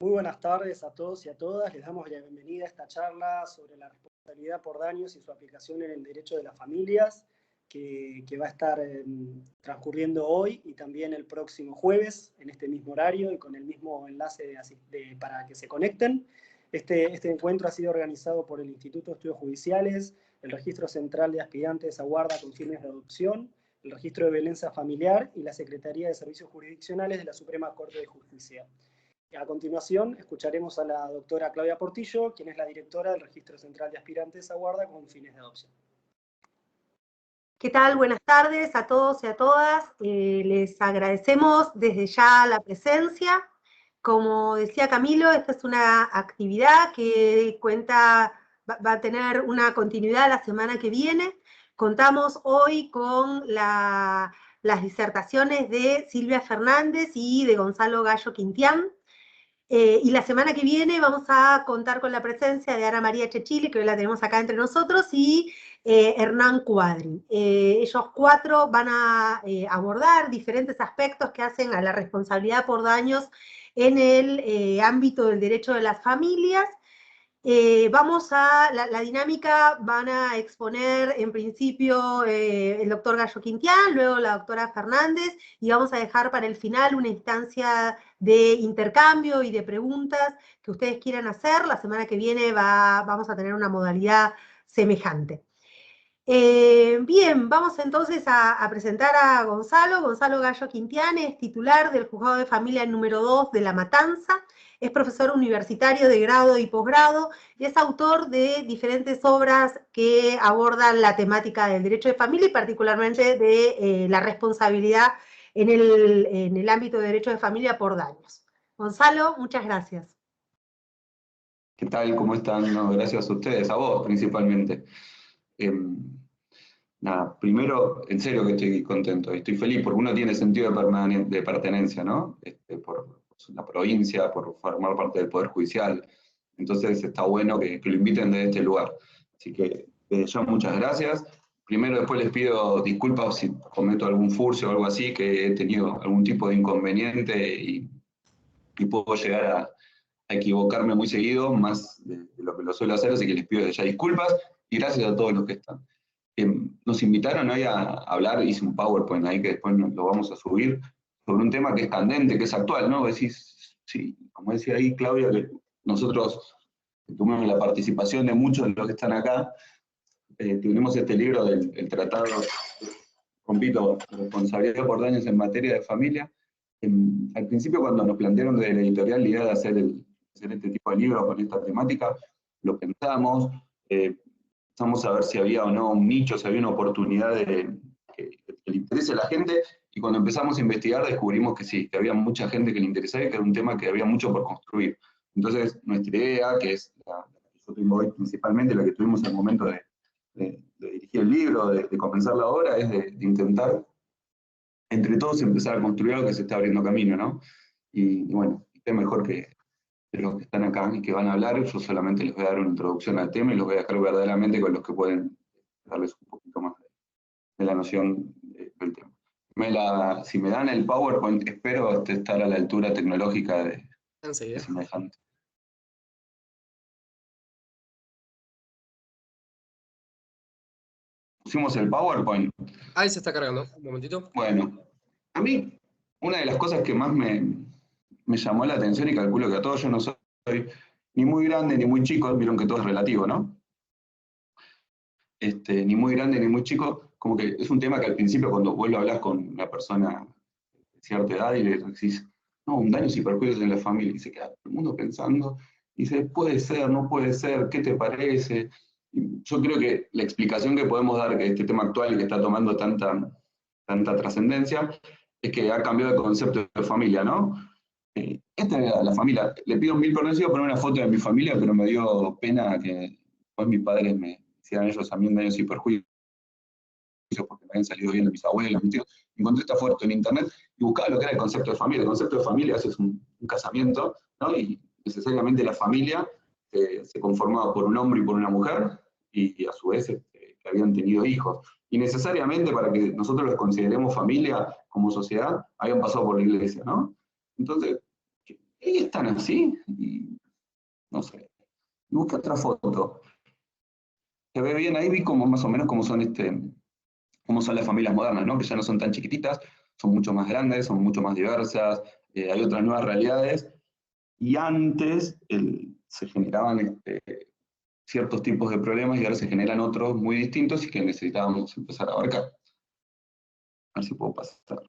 Muy buenas tardes a todos y a todas. Les damos la bienvenida a esta charla sobre la responsabilidad por daños y su aplicación en el derecho de las familias, que va a estar transcurriendo hoy y también el próximo jueves, en este mismo horario y con el mismo enlace para que se conecten. Este encuentro ha sido organizado por el Instituto de Estudios Judiciales, el Registro Central de Aspirantes a Guarda con fines de adopción, el Registro de Violencia Familiar y la Secretaría de Servicios Jurisdiccionales de la Suprema Corte de Justicia. A continuación, escucharemos a la doctora Claudia Portillo, quien es la directora del Registro Central de Aspirantes a Guarda con fines de adopción. ¿Qué tal? Buenas tardes a todos y a todas. Les agradecemos desde ya la presencia. Como decía Camilo, esta es una actividad que va a tener una continuidad la semana que viene. Contamos hoy con las disertaciones de Silvia Fernández y de Gonzalo Gallo Quintián. Y la semana que viene vamos a contar con la presencia de Ana María Chechili, que hoy la tenemos acá entre nosotros, y Hernán Cuadri. Ellos cuatro van a abordar diferentes aspectos que hacen a la responsabilidad por daños en el ámbito del derecho de las familias. La dinámica van a exponer en principio el doctor Gallo Quintián, luego la doctora Fernández, y vamos a dejar para el final una instancia de intercambio y de preguntas que ustedes quieran hacer. La semana que viene vamos a tener una modalidad semejante. Bien, vamos entonces a presentar a Gonzalo. Gonzalo Gallo Quintián es titular del Juzgado de Familia número 2 de La Matanza, es profesor universitario de grado y posgrado y es autor de diferentes obras que abordan la temática del derecho de familia y particularmente de la responsabilidad en el ámbito de derecho de familia por daños. Gonzalo, muchas gracias. ¿Qué tal? ¿Cómo están? No, gracias a ustedes, a vos principalmente. Nada, primero, en serio que estoy contento, estoy feliz, porque uno tiene sentido de pertenencia, ¿no? Por la provincia, por formar parte del Poder Judicial, entonces está bueno que lo inviten desde este lugar. Así que desde ya muchas gracias. Primero, después les pido disculpas si cometo algún furcio o algo así, que he tenido algún tipo de inconveniente y puedo llegar a equivocarme muy seguido, más de lo que lo suelo hacer, así que les pido ya disculpas y gracias a todos los que están. Nos invitaron hoy a hablar, hice un PowerPoint ahí que después lo vamos a subir, sobre un tema que es candente, que es actual, ¿no? Decís, sí, como decía ahí Claudia, que nosotros tuvimos la participación de muchos de los que están acá, tuvimos este libro del tratado, compito, responsabilidad por daños en materia de familia. Al principio cuando nos plantearon desde la editorial la idea de hacer este tipo de libros con esta temática, lo pensamos, empezamos a ver si había o no un nicho, si había una oportunidad que le interese a la gente, y cuando empezamos a investigar descubrimos que sí, que había mucha gente que le interesaba y que era un tema que había mucho por construir. Entonces nuestra idea, que es la que yo tengo hoy principalmente, la que tuvimos al momento de dirigir el libro, de comenzar la obra, es de intentar entre todos empezar a construir algo que se está abriendo camino, ¿no? Y bueno, qué mejor que los que están acá y que van a hablar. Yo solamente les voy a dar una introducción al tema y los voy a dejar verdaderamente con los que pueden darles un poquito más de la noción del tema. Si me dan el PowerPoint, espero estar a la altura tecnológica de semejante. ¿Pusimos el PowerPoint? Ahí se está cargando, un momentito. Bueno, a mí, una de las cosas que más me llamó la atención, y calculo que a todos, yo no soy ni muy grande ni muy chico, vieron que todo es relativo, ¿no? Ni muy grande ni muy chico, como que es un tema que al principio cuando vos lo hablas con una persona de cierta edad y le decís, no, un daños y perjuicios en la familia, y se queda todo el mundo pensando, y dice, puede ser, no puede ser, ¿qué te parece? Y yo creo que la explicación que podemos dar que este tema actual y que está tomando tanta trascendencia, es que ha cambiado el concepto de familia, ¿no? Esta era la familia. Le pido mil permisos, iba a poner una foto de mi familia, pero me dio pena que después mis padres me hicieran ellos también daños y perjuicios porque me habían salido bien de mis abuelos, mis tíos. Encontré esta foto en internet y buscaba lo que era el concepto de familia. El concepto de familia es un casamiento, ¿no? Y necesariamente la familia se conformaba por un hombre y por una mujer, y a su vez que habían tenido hijos. Y necesariamente para que nosotros los consideremos familia como sociedad, habían pasado por la iglesia, ¿no? Entonces, Y están así, y no sé. Busqué otra foto. Se ve bien ahí, vi como más o menos cómo son las familias modernas, ¿no? Que ya no son tan chiquititas, son mucho más grandes, son mucho más diversas, hay otras nuevas realidades. Y antes se generaban ciertos tipos de problemas y ahora se generan otros muy distintos y que necesitábamos empezar a abarcar. A ver si puedo pasar.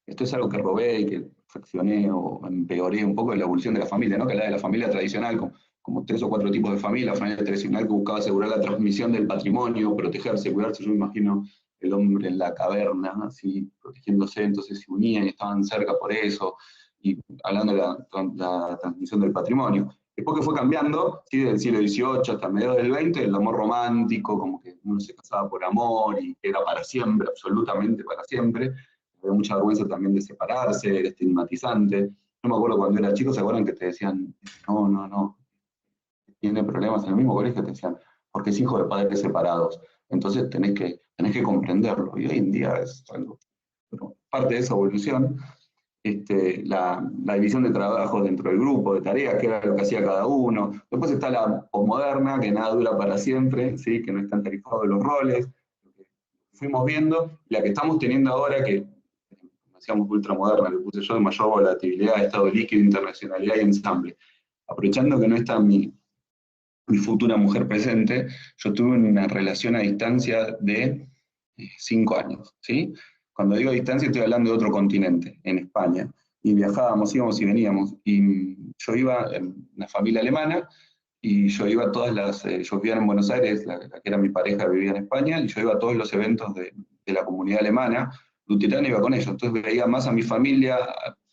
Esto es algo que robé y que perfeccioné o empeoré un poco de la evolución de la familia, ¿no? Que la de la familia tradicional, como 3 o 4 tipos de familia, la familia tradicional que buscaba asegurar la transmisión del patrimonio, protegerse, cuidarse. Yo me imagino el hombre en la caverna, así, protegiéndose, entonces se unían y estaban cerca por eso, y hablando de la transmisión del patrimonio. Después que fue cambiando, ¿sí? Del siglo XVIII hasta mediados del XX, el amor romántico, como que uno se casaba por amor y era para siempre, absolutamente para siempre. Había mucha vergüenza también de separarse, era estigmatizante. Yo me acuerdo cuando era chico, ¿se acuerdan que te decían, no, tiene problemas en el mismo colegio? Te decían, porque es hijo de padres separados, entonces tenés que comprenderlo. Y hoy en día es algo, bueno, parte de esa evolución, la división de trabajo dentro del grupo, de tareas, que era lo que hacía cada uno. Después está la posmoderna, que nada dura para siempre, ¿sí? Que no están tarifados los roles, lo que fuimos viendo, y la que estamos teniendo ahora, que decíamos ultramoderna, le puse yo, de mayor volatilidad, estado líquido, internacionalidad y ensamble. Aprovechando que no está mi futura mujer presente, yo tuve una relación a distancia de 5 años, ¿sí? Cuando digo distancia estoy hablando de otro continente, en España, y viajábamos, íbamos y veníamos, y yo iba en una familia alemana, y yo iba a yo vivía en Buenos Aires, la que era mi pareja vivía en España, y yo iba a todos los eventos de la comunidad alemana, luterana, iba con ellos, entonces veía más a mi familia,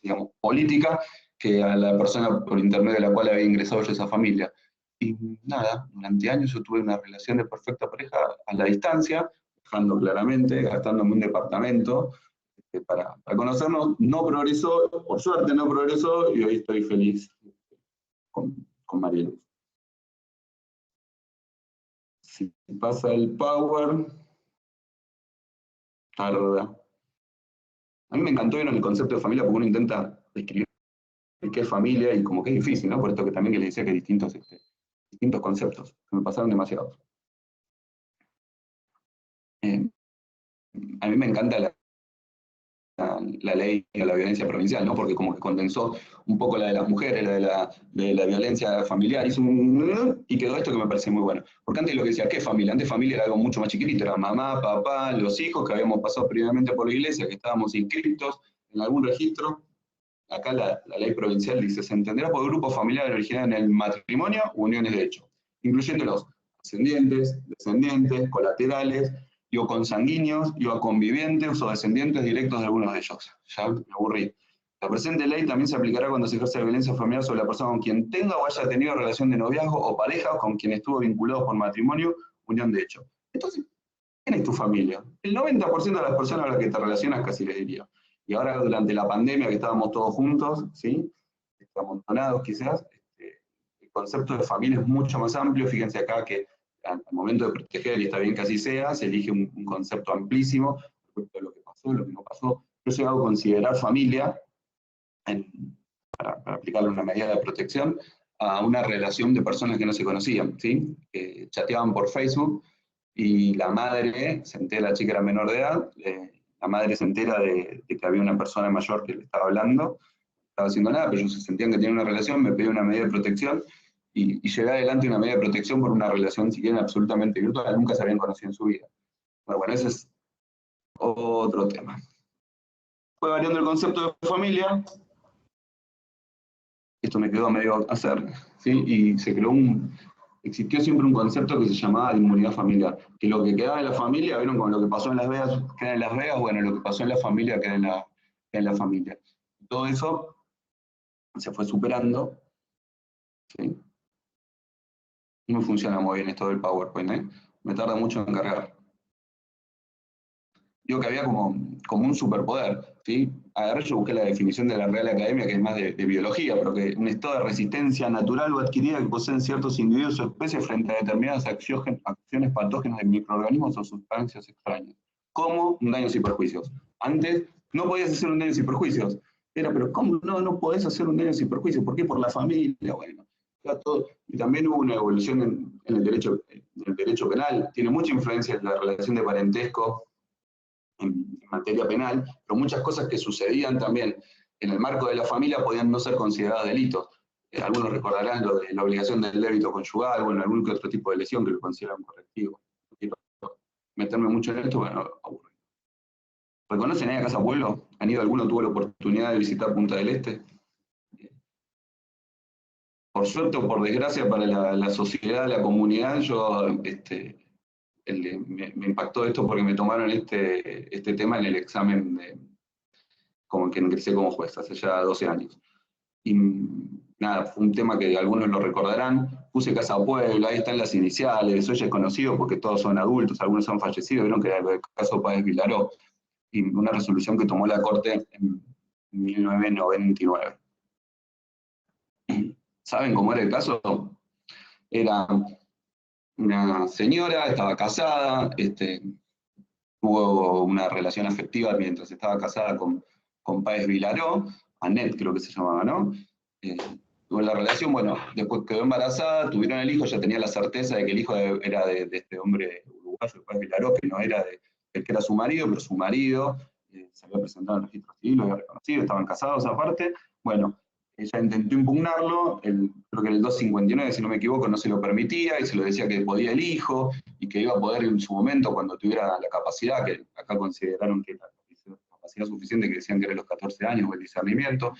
digamos, política, que a la persona por intermedio de la cual había ingresado yo a esa familia. Y nada, durante años yo tuve una relación de perfecta pareja a la distancia, dejando claramente, gastándome un departamento, para conocernos. No progresó, por suerte no progresó, y hoy estoy feliz con María Luz. Si pasa el power, tarda. A mí me encantó el concepto de familia porque uno intenta describir qué es familia y como que es difícil, ¿no? Por esto que también que les decía que hay distintos conceptos, que me pasaron demasiados. A mí me encanta la ley de la violencia provincial, ¿no? Porque como que condensó un poco la de las mujeres, de la violencia familiar, y quedó esto que me parece muy bueno. Porque antes lo que decía, ¿qué es familia? Antes familia era algo mucho más chiquitito, era mamá, papá, los hijos que habíamos pasado previamente por la iglesia, que estábamos inscritos en algún registro. Acá la ley provincial dice, se entenderá por grupos familiares originados en el matrimonio u uniones de hecho, incluyendo los ascendientes, descendientes, colaterales, y o consanguíneos, y o convivientes o descendientes directos de algunos de ellos. Ya me aburrí. La presente ley también se aplicará cuando se ejerce la violencia familiar sobre la persona con quien tenga o haya tenido relación de noviazgo o pareja con quien estuvo vinculado por matrimonio, unión de hecho. Entonces, ¿quién es tu familia? El 90% de las personas a las que te relacionas casi les diría. Y ahora durante la pandemia que estábamos todos juntos, ¿sí? Amontonados quizás, el concepto de familia es mucho más amplio. Fíjense acá que al momento de proteger, y está bien que así sea, se elige un concepto amplísimo respecto a lo que pasó, lo que no pasó. Yo he llegado a considerar familia, para aplicarle una medida de protección, a una relación de personas que no se conocían, ¿sí? Que chateaban por Facebook, y la madre se entera, la chica era menor de edad, la madre se entera de que había una persona mayor que le estaba hablando, no estaba haciendo nada, pero ellos se sentían que tenían una relación, me pidió una medida de protección, y llevé adelante una medida de protección por una relación, si quieren, absolutamente virtual, nunca se habían conocido en su vida. Bueno, ese es otro tema. Fue variando el concepto de familia, esto me quedó a medio hacer, ¿sí? Y se creó existió siempre un concepto que se llamaba inmunidad familiar, que lo que quedaba en la familia, vieron con lo que pasó en Las Vegas, queda en Las Vegas, bueno, lo que pasó en la familia queda en la familia. Todo eso se fue superando, ¿sí? No me funciona muy bien esto del PowerPoint, ¿eh? Me tarda mucho en cargar. Digo que había como un superpoder, ¿sí? Agarré, yo busqué la definición de la Real Academia, que es más de biología, pero que un estado de resistencia natural o adquirida que poseen ciertos individuos o especies frente a determinadas acciones patógenas de microorganismos o sustancias extrañas, como un daño sin perjuicios. Antes no podías hacer un daño sin perjuicios. era, pero ¿cómo no podés hacer un daño sin perjuicio? ¿Por qué? Por la familia, bueno. Todo. Y también hubo una evolución en el derecho penal, tiene mucha influencia en la relación de parentesco en materia penal, pero muchas cosas que sucedían también en el marco de la familia podían no ser consideradas delitos. Algunos recordarán lo de la obligación del débito conyugal, bueno, algún que otro tipo de lesión que lo consideran correctivo. No quiero meterme mucho en esto, bueno, aburrido. ¿Reconocen ahí a Casa Pueblo? ¿Han ido alguno? ¿Tuvo la oportunidad de visitar Punta del Este? Por suerte o por desgracia para la sociedad, la comunidad, yo me impactó esto porque me tomaron este tema en el examen como que ingresé como juez hace ya 12 años. Y nada, fue un tema que algunos lo recordarán. Puse Casa Pueblo, ahí están las iniciales, eso ya es conocido porque todos son adultos, algunos han fallecido, vieron que era el caso Páez Vilaró, y una resolución que tomó la Corte en 1999. ¿Saben cómo era el caso? Era una señora, estaba casada, tuvo una relación afectiva mientras estaba casada con Páez Vilaró, Anet creo que se llamaba, ¿no? Tuvo la relación, bueno, después quedó embarazada, tuvieron el hijo, ya tenía la certeza de que el hijo era de este hombre uruguayo, Páez Vilaró, que no era el que era su marido, pero su marido se había presentado en el registro civil, lo había reconocido, estaban casados aparte. Bueno, ella intentó impugnarlo, creo que el 259, si no me equivoco, no se lo permitía, y se lo decía que podía el hijo, y que iba a poder en su momento, cuando tuviera la capacidad, que acá consideraron que la capacidad suficiente, que decían que era los 14 años, o el discernimiento.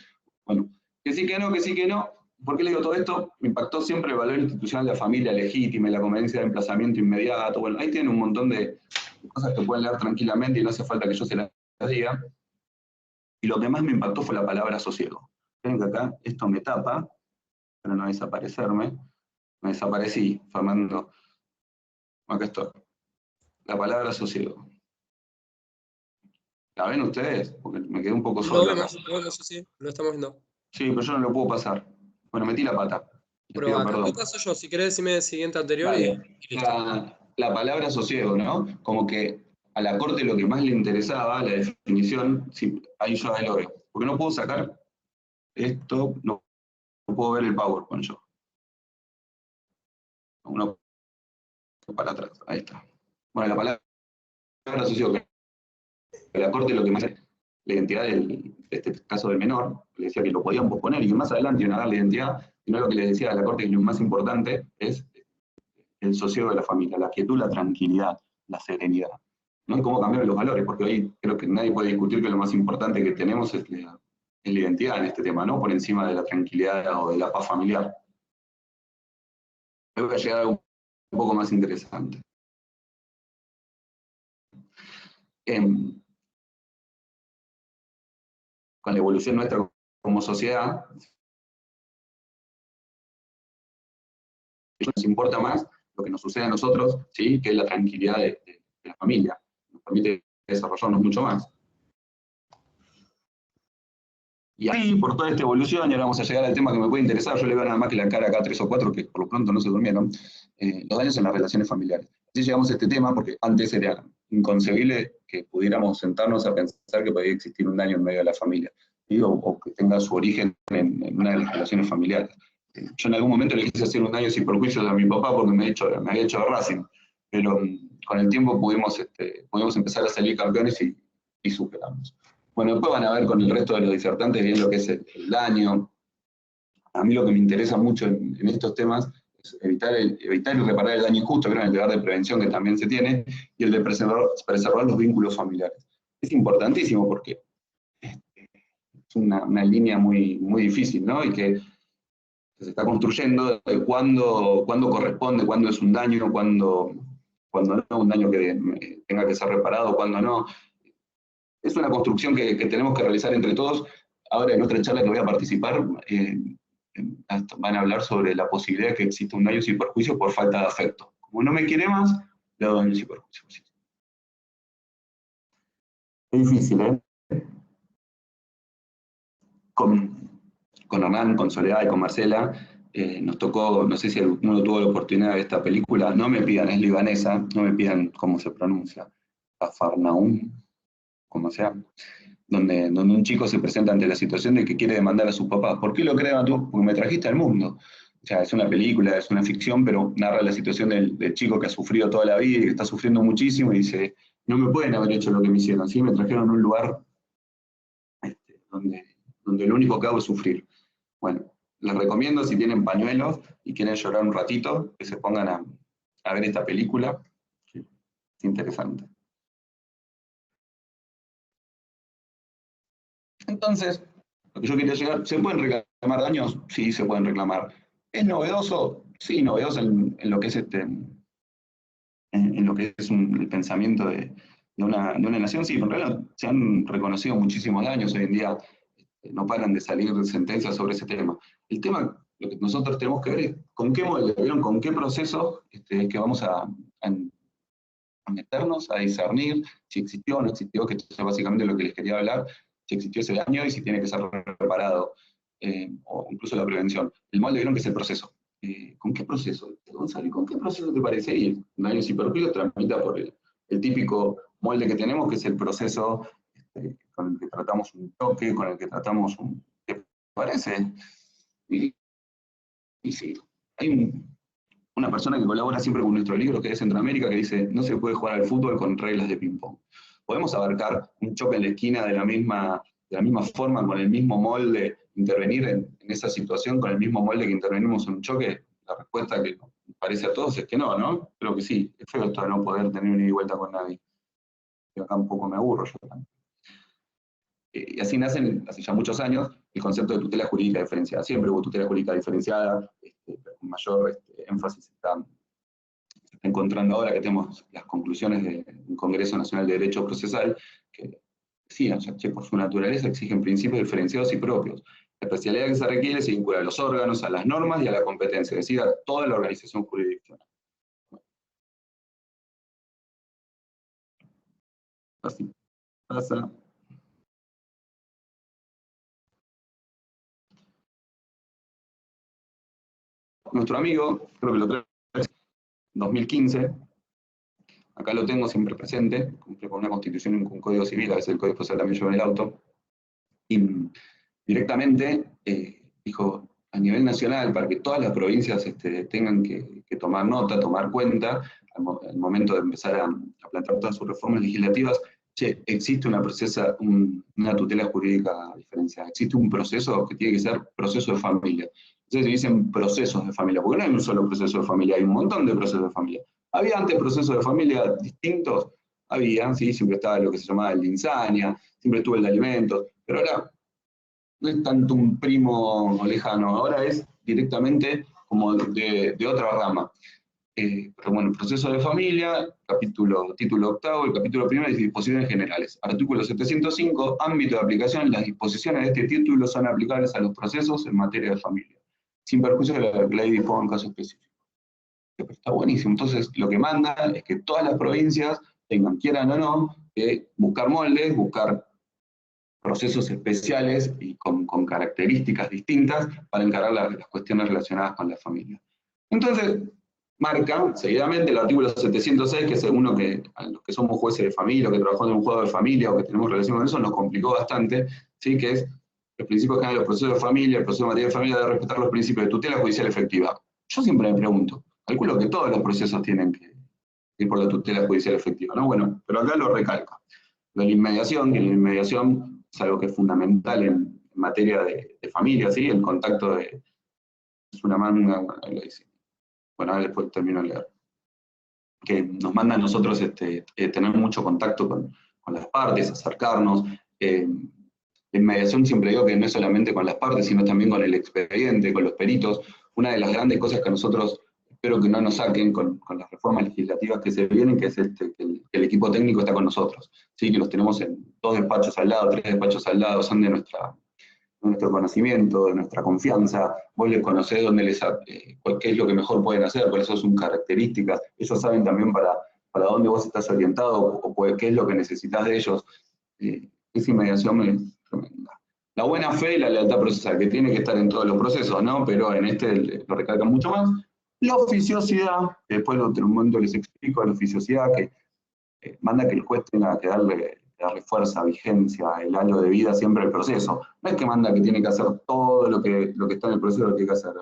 Bueno, que sí que no, que sí que no. ¿Por qué le digo todo esto? Me impactó siempre el valor institucional de la familia legítima, la conveniencia de emplazamiento inmediato. Bueno, ahí tienen un montón de cosas que pueden leer tranquilamente y no hace falta que yo se las diga. Y lo que más me impactó fue la palabra sosiego. Ven que acá esto me tapa, para no desaparecerme. Me desaparecí, Fernando. Acá estoy. La palabra sosiego. ¿La ven ustedes? Porque me quedé un poco solo. Lo vemos, sí, lo estamos viendo. Sí, pero yo no lo puedo pasar. Bueno, metí la pata. Pero acá lo paso yo, si querés decirme el siguiente anterior y listo. La palabra sosiego, ¿no? Como que a la Corte lo que más le interesaba, la definición, sí, ahí yo lo veo. Porque no puedo sacar esto, no puedo ver el PowerPoint yo. Uno para atrás, ahí está. Bueno, la palabra sosiego, que la Corte lo que más la identidad de este caso del menor, le decía que lo podían posponer y que más adelante iban a dar la identidad, sino lo que le decía a la Corte que lo más importante es el sosiego de la familia, la quietud, la tranquilidad, la serenidad. ¿No? Y cómo cambiar los valores, porque hoy creo que nadie puede discutir que lo más importante que tenemos es la identidad en este tema, ¿no? Por encima de la tranquilidad o de la paz familiar. Voy a llegar a algo un poco más interesante. Con la evolución nuestra como sociedad, nos importa más lo que nos sucede a nosotros, ¿sí? Que es la tranquilidad de la familia. Nos permite desarrollarnos mucho más. Y ahí, por toda esta evolución, y ahora vamos a llegar al tema que me puede interesar, yo le veo nada más que la cara acá a 3 o 4 que por lo pronto no se durmieron, los daños en las relaciones familiares. Así llegamos a este tema porque antes era inconcebible que pudiéramos sentarnos a pensar que podía existir un daño en medio de la familia, ¿sí? o que tenga su origen en una de las relaciones familiares. Yo en algún momento le quise hacer un daño sin perjuicio a mi papá porque me había hecho de Racing, pero con el tiempo pudimos empezar a salir campeones y superamos. Bueno, después van a ver con el resto de los disertantes bien lo que es el daño. A mí lo que me interesa mucho en estos temas es evitar y reparar el daño injusto, creo en el deber de prevención que también se tiene, y el de preservar los vínculos familiares. Es importantísimo porque es una línea muy, muy difícil, ¿no? Y que se está construyendo de cuándo corresponde, cuándo es un daño, cuándo no, un daño que tenga que ser reparado, cuándo no. Es una construcción que tenemos que realizar entre todos. Ahora en otra charla que voy a participar, van a hablar sobre la posibilidad de que exista un daño sin perjuicio por falta de afecto. Como no me quiere más, le doy daño sin perjuicio. Es difícil, ¿eh? Con Hernán, con Soledad y con Marcela, nos tocó, no sé si alguno tuvo la oportunidad de ver esta película, no me pidan, es libanesa, no me pidan cómo se pronuncia, Cafarnaum, como sea. donde un chico se presenta ante la situación de que quiere demandar a sus papás. ¿Por qué lo crean tú? Porque me trajiste al mundo. O sea, es una película, es una ficción, pero narra la situación del chico que ha sufrido toda la vida y que está sufriendo muchísimo y dice, no me pueden haber hecho lo que me hicieron, ¿sí? Me trajeron a un lugar donde lo único que hago es sufrir. Bueno, les recomiendo, si tienen pañuelos y quieren llorar un ratito, que se pongan a ver esta película, que es interesante. Entonces, lo que yo quería llegar, ¿se pueden reclamar daños? Sí, se pueden reclamar. ¿Es novedoso? Sí, novedoso en lo que es en lo que es el pensamiento de una nación, sí, pero en realidad se han reconocido muchísimos daños hoy en día, no paran de salir sentencias sobre ese tema. El tema, lo que nosotros tenemos que ver es con qué modelo, ¿vieron? Con qué proceso que vamos a meternos, a discernir si existió o no existió, que esto es básicamente lo que les quería hablar, si existió ese daño y si tiene que ser reparado, o incluso la prevención. El molde, vieron que es el proceso. ¿Con qué proceso? Gonzalo, ¿con qué proceso te parece? Y el daño cibernético tramita por el típico molde que tenemos, que es el proceso con el que tratamos un toque, con el que tratamos un... ¿Te parece? Y sí, hay una persona que colabora siempre con nuestro libro, que es Centroamérica, que dice, no se puede jugar al fútbol con reglas de ping-pong. Podemos abarcar un choque en la esquina de la misma forma, con el mismo molde, intervenir en esa situación con el mismo molde que intervenimos en un choque. La respuesta que nos parece a todos es que no, ¿no? Creo que sí. Es feo esto de no poder tener una ida y vuelta con nadie. Yo acá un poco me aburro yo también. Y así nacen, hace ya muchos años, el concepto de tutela jurídica diferenciada. Siempre hubo tutela jurídica diferenciada, con mayor énfasis se está encontrando ahora que tenemos las conclusiones del Congreso Nacional de Derecho Procesal, que decían, que por su naturaleza exigen principios diferenciados y propios. La especialidad que se requiere se vincula a los órganos, a las normas y a la competencia, es decir, a toda la organización jurisdiccional. Así pasa. Nuestro amigo, creo que lo trae en 2015, acá lo tengo siempre presente, cumple con una constitución y un código civil, a veces el código procesal también lleva en el auto, y directamente dijo, a nivel nacional, para que todas las provincias tengan que tomar nota, tomar cuenta, al momento de empezar a plantear todas sus reformas legislativas, existe una tutela jurídica diferenciada, existe un proceso que tiene que ser proceso de familia. Entonces se dicen procesos de familia, porque no hay un solo proceso de familia, hay un montón de procesos de familia. ¿Había antes procesos de familia distintos? Había, sí, siempre estaba lo que se llamaba el de insania, siempre estuvo el de alimentos, pero ahora no es tanto un primo lejano, ahora es directamente como de otra rama. Pero bueno, proceso de familia, título octavo, el capítulo primero es disposiciones generales. Artículo 705, ámbito de aplicación, las disposiciones de este título son aplicables a los procesos en materia de familia, sin perjuicio de la ley disponga en caso específico. Pero está buenísimo, entonces lo que manda es que todas las provincias tengan, quieran o no, que buscar moldes, buscar procesos especiales y con características distintas para encarar las cuestiones relacionadas con la familia. Entonces, marca seguidamente el artículo 706, que es uno que a los que somos jueces de familia, o que trabajamos en un juego de familia, o que tenemos relación con eso, nos complicó bastante, ¿sí? Que es los principios generales de los procesos de familia, el proceso de materia de familia debe respetar los principios de tutela judicial efectiva. Yo siempre me pregunto, calculo que todos los procesos tienen que ir por la tutela judicial efectiva, ¿no? Bueno, pero acá lo recalca. Lo de la inmediación, que la inmediación es algo que es fundamental en materia de familia, ¿sí? El contacto es una manga, bueno, ahí lo dice. Bueno, ahora después termino de leer. Que nos manda a nosotros tener mucho contacto con las partes, acercarnos. La inmediación siempre digo que no es solamente con las partes, sino también con el expediente, con los peritos. Una de las grandes cosas que a nosotros espero que no nos saquen con las reformas legislativas que se vienen, que es que el equipo técnico está con nosotros, ¿sí? Que los tenemos en 2 despachos al lado, 3 despachos al lado, son de nuestro conocimiento, de nuestra confianza. Vos les conocés qué es lo que mejor pueden hacer, cuáles son sus características. Ellos saben también para dónde vos estás orientado o qué es lo que necesitas de ellos. Esa inmediación es tremenda. La buena fe y la lealtad procesal, que tiene que estar en todos los procesos, ¿no? Pero en este lo recalcan mucho más. La oficiosidad, que después en otro momento les explico, la oficiosidad que manda que el juez tenga que darle darle fuerza, vigencia, el halo de vida siempre al proceso. No es que manda que tiene que hacer todo lo que está en el proceso, lo que hay que hacer.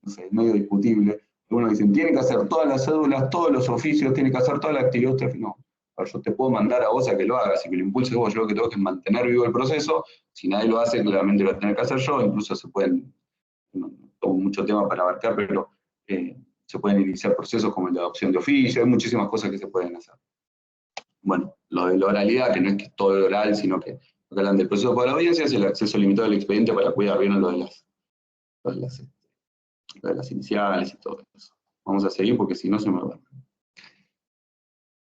No sé, es medio discutible. Algunos dicen, tiene que hacer todas las cédulas, todos los oficios, tiene que hacer toda la actividad. No, yo te puedo mandar a vos a que lo hagas y que lo impulses vos. Yo lo que tengo que es mantener vivo el proceso. Si nadie lo hace, claramente lo voy a tener que hacer yo. Incluso se pueden, no tengo mucho tema para abarcar, pero se pueden iniciar procesos como el de adopción de oficio. Hay muchísimas cosas que se pueden hacer. Bueno, lo de la oralidad, que no es que es todo oral, sino que lo que hablan del proceso por la audiencia es el acceso limitado al expediente para cuidar bien lo de las iniciales y todo eso. Vamos a seguir porque si no se me va.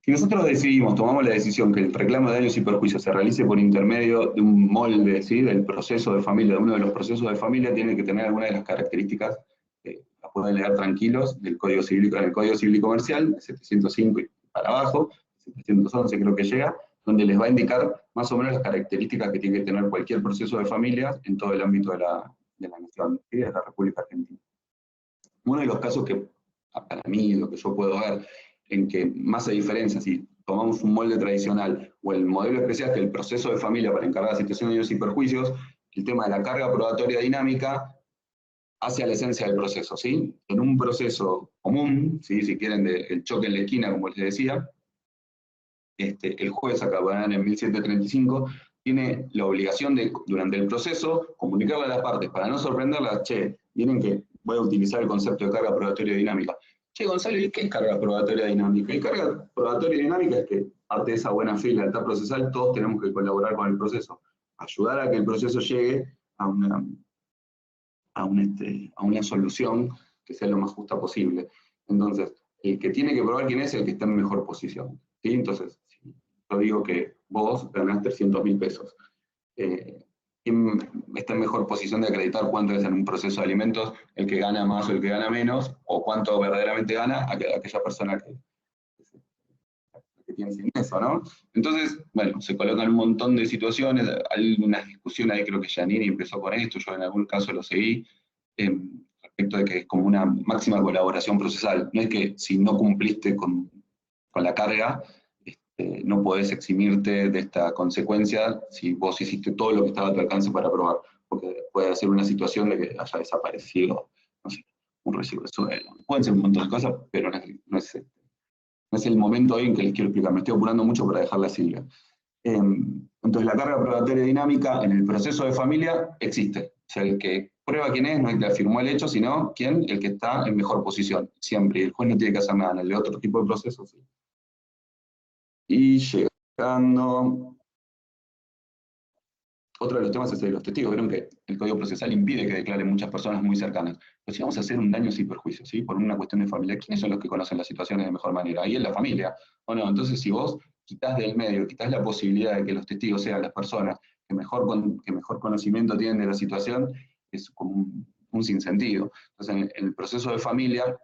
Si nosotros decidimos, tomamos la decisión que el reclamo de daños y perjuicios se realice por intermedio de un molde, ¿sí?, del proceso de familia, de uno de los procesos de familia, tiene que tener alguna de las características, las pueden leer tranquilos, del Código Civil, en el Código Civil y Comercial, de 705 y para abajo, 711 creo que llega, donde les va a indicar más o menos las características que tiene que tener cualquier proceso de familia en todo el ámbito de la nación, ¿sí?, de la República Argentina. Uno de los casos que, para mí, lo que yo puedo ver, en que más se diferencia si tomamos un molde tradicional o el modelo especial, que es el proceso de familia para encargar situaciones de daños y perjuicios, el tema de la carga probatoria dinámica hacia la esencia del proceso, ¿sí? En un proceso común, ¿sí?, si quieren, el choque en la esquina, como les decía, el juez, acá en 1735, tiene la obligación de, durante el proceso, comunicarle a las partes, para no sorprenderlas, che, miren que voy a utilizar el concepto de carga probatoria dinámica. Che, Gonzalo, ¿y qué es carga probatoria dinámica? Y carga probatoria dinámica es que, parte de esa buena fe y lealtad procesal, todos tenemos que colaborar con el proceso, ayudar a que el proceso llegue a una solución que sea lo más justa posible. Entonces, el que tiene que probar quién es el que está en mejor posición, ¿sí? Entonces, si yo digo que vos ganás 300.000 pesos, ¿quién está en mejor posición de acreditar cuánto es en un proceso de alimentos, el que gana más o el que gana menos, o cuánto verdaderamente gana aquella persona que tiene sin eso, ¿no? Entonces, bueno, se colocan un montón de situaciones, hay unas discusiones ahí, creo que Giannini empezó con esto, yo en algún caso lo seguí, respecto de que es como una máxima colaboración procesal. No es que si no cumpliste con la carga, no podés eximirte de esta consecuencia si vos hiciste todo lo que estaba a tu alcance para probar, porque puede ser una situación de que haya desaparecido, no sé, un recibo de sueldo. Pueden ser un montón de cosas, pero no es el momento hoy en que les quiero explicar. Me estoy apurando mucho para dejarla así. Entonces, la carga probatoria dinámica en el proceso de familia existe. O sea, el que prueba quién es, no es el que afirmó el hecho, sino quién, el que está en mejor posición, siempre. Y el juez no tiene que hacer nada en el de otro tipo de procesos. ¿Sí? Y llegando... Otro de los temas es el de los testigos. Vieron que el Código Procesal impide que declaren muchas personas muy cercanas. Pero si vamos a hacer un daño sin perjuicio, ¿sí?, por una cuestión de familia, ¿quiénes son los que conocen las situaciones de mejor manera? Ahí es la familia, ¿o no? Entonces, si vos quitas del medio, quitas la posibilidad de que los testigos sean las personas que mejor conocimiento tienen de la situación, es como un sinsentido. Entonces, en el proceso de familia,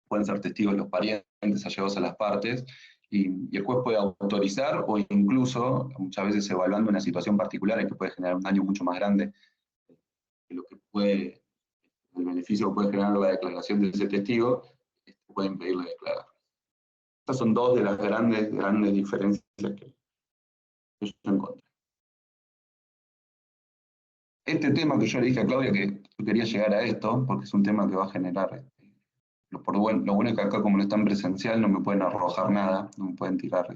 pueden ser testigos los parientes allegados a las partes, y el juez puede autorizar o incluso, muchas veces evaluando una situación particular en que puede generar un daño mucho más grande que lo que puede, el beneficio que puede generar la declaración de ese testigo, pueden pedirle declarar. Estas son dos de las grandes diferencias que yo encontré. Este tema que yo le dije a Claudia que yo quería llegar a esto, porque es un tema que va a generar... Lo bueno es que acá, como no está en presencial, no me pueden arrojar nada, no me pueden tirar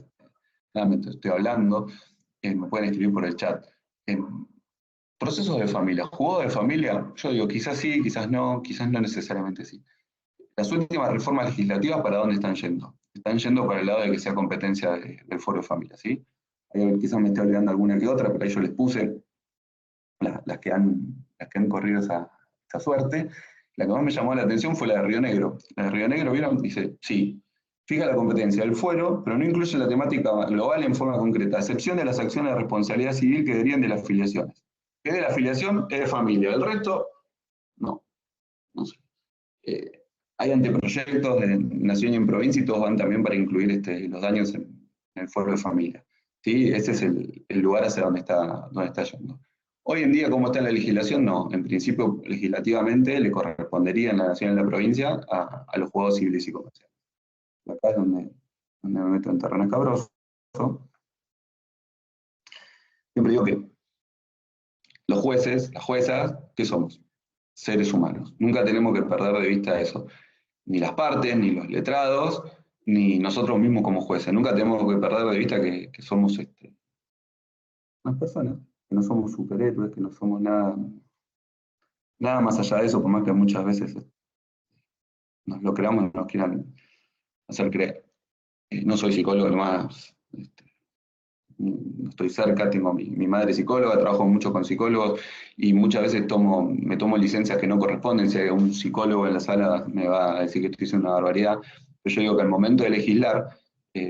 nada mientras estoy hablando, me pueden escribir por el chat. Procesos de familia, juego de familia, yo digo quizás sí, quizás no necesariamente sí. Las últimas reformas legislativas, ¿para dónde están yendo? Están yendo para el lado de que sea competencia del foro de familia, ¿sí? Quizás me esté olvidando alguna que otra, pero ahí yo les puse las que han corrido esa suerte. La que más me llamó la atención fue la de Río Negro. La de Río Negro, ¿vieron? Dice, sí, fija la competencia del fuero, pero no incluye la temática global en forma concreta, a excepción de las acciones de responsabilidad civil que derivan de las afiliaciones. ¿Qué es de la afiliación? Es de familia. El resto, no sé. Hay anteproyectos de nación y en provincia y todos van también para incluir los daños en el fuero de familia. ¿Sí? Ese es el lugar hacia donde está yendo. Hoy en día, ¿cómo está la legislación? No, en principio, legislativamente le correspondería en la nación y en la provincia a los juzgados civiles y comerciales. Acá es donde me meto en terreno escabroso. siempre digo que los jueces, las juezas, ¿qué somos? Seres humanos. Nunca tenemos que perder de vista eso. Ni las partes, ni los letrados, ni nosotros mismos como jueces. Nunca tenemos que perder de vista que somos unas personas, que no somos superhéroes, que no somos nada más allá de eso, por más que muchas veces nos lo creamos y nos quieran hacer creer. No soy psicólogo, nomás no estoy cerca, tengo mi madre psicóloga, trabajo mucho con psicólogos y muchas veces me tomo licencias que no corresponden. Si hay un psicólogo en la sala me va a decir que estoy haciendo una barbaridad, pero yo digo que al momento de legislar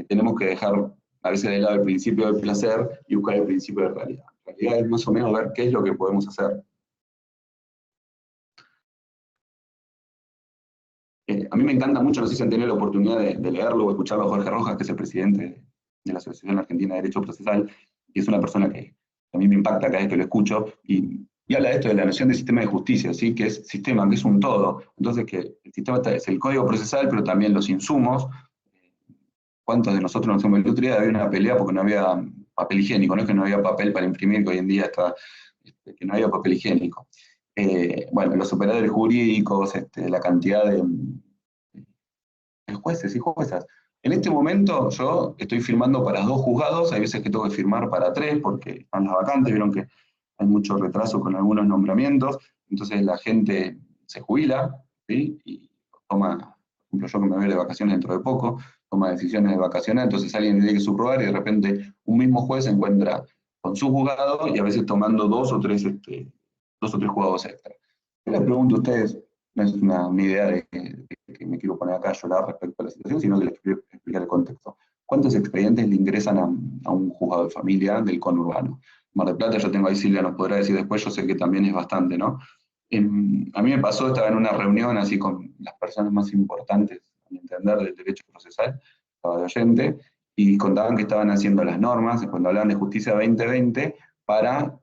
tenemos que dejar a veces de lado el principio del placer y buscar el principio de realidad. La realidad es más o menos ver qué es lo que podemos hacer. A mí me encanta mucho, no sé si han tenido la oportunidad de leerlo o escucharlo a Jorge Rojas, que es el presidente de la Asociación Argentina de Derecho Procesal, y es una persona que a mí me impacta cada vez que lo escucho, y habla de esto de la noción de sistema de justicia, ¿sí? Que es sistema, que es un todo. Entonces, que el sistema es el código procesal, pero también los insumos. ¿Cuántos de nosotros nos hemos... El otro día había una pelea porque no había papel higiénico, no es que no había papel para imprimir, que hoy en día está, que no había papel higiénico. Bueno, los operadores jurídicos, la cantidad de jueces y juezas. En este momento yo estoy firmando para 2 juzgados, hay veces que tengo que firmar para 3 porque están las vacantes, vieron que hay mucho retraso con algunos nombramientos, entonces la gente se jubila, ¿sí? Y toma, por ejemplo, yo que me voy de vacaciones dentro de poco, toma decisiones de vacaciones, entonces alguien tiene que subrogar y de repente un mismo juez se encuentra con su juzgado y a veces tomando 2 o 3 juzgados extra. Yo les pregunto a ustedes, no es una idea de que me quiero poner acá a llorar respecto a la situación, sino que les quiero explicar el contexto. ¿Cuántos expedientes le ingresan a un juzgado de familia del conurbano? Mar del Plata, yo tengo ahí, Silvia nos podrá decir después, yo sé que también es bastante, ¿no? A mí me pasó, estaba en una reunión así con las personas más importantes, a mi entender, del derecho procesal, estaba de oyente, y contaban que estaban haciendo las normas, cuando hablaban de justicia 2020, para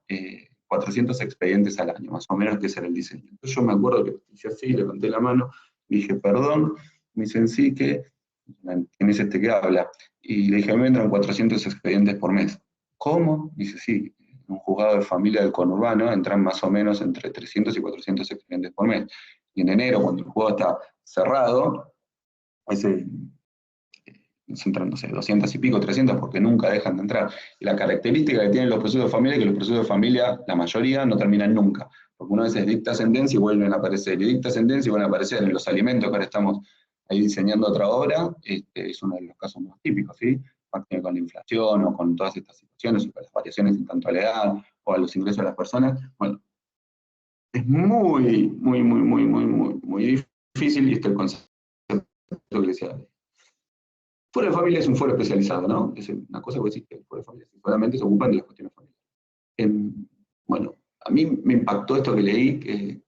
400 expedientes al año, más o menos, que ese era el diseño. Entonces yo me acuerdo que hice así, levanté la mano, dije, perdón, me dicen, sí, que ¿quién es este que habla? Y le dije, a mí me entran 400 expedientes por mes. ¿Cómo? Dice, sí, en un juzgado de familia del conurbano entran más o menos entre 300 y 400 expedientes por mes. Y en enero, cuando el juego está cerrado, entran, no sé, 200 y pico, 300, porque nunca dejan de entrar. Y la característica que tienen los procesos de familia es que los procesos de familia, la mayoría, no terminan nunca. Porque una vez dicta sentencia y vuelven a aparecer, y dicta sentencia y vuelven a aparecer. En los alimentos, que ahora estamos ahí diseñando otra obra, es uno de los casos más típicos, ¿sí? Con la inflación o con todas estas situaciones, o con las variaciones en tanto a la edad o a los ingresos de las personas. Bueno, es muy difícil, y el concepto que les decía. Foro de familia es un foro especializado, ¿no? Es una cosa que existe, el foro de familia, solamente se ocupan de las cuestiones familiares. Bueno, a mí me impactó esto que leí, que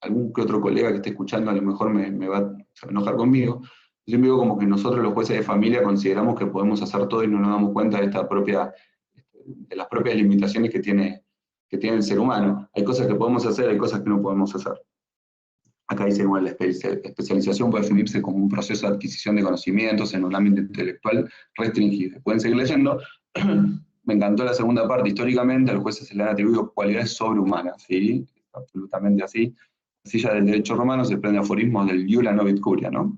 algún que otro colega que esté escuchando a lo mejor se va a enojar conmigo. Yo digo como que nosotros los jueces de familia consideramos que podemos hacer todo y no nos damos cuenta de las propias limitaciones que tiene el ser humano. Hay cosas que podemos hacer, hay cosas que no podemos hacer. Acá dice, bueno, la especialización puede definirse como un proceso de adquisición de conocimientos en un ámbito intelectual restringido. Pueden seguir leyendo. Me encantó la segunda parte. Históricamente a los jueces se le han atribuido cualidades sobrehumanas, ¿sí? Absolutamente así. Así ya del derecho romano se prende aforismos del iura novit curia, ¿no?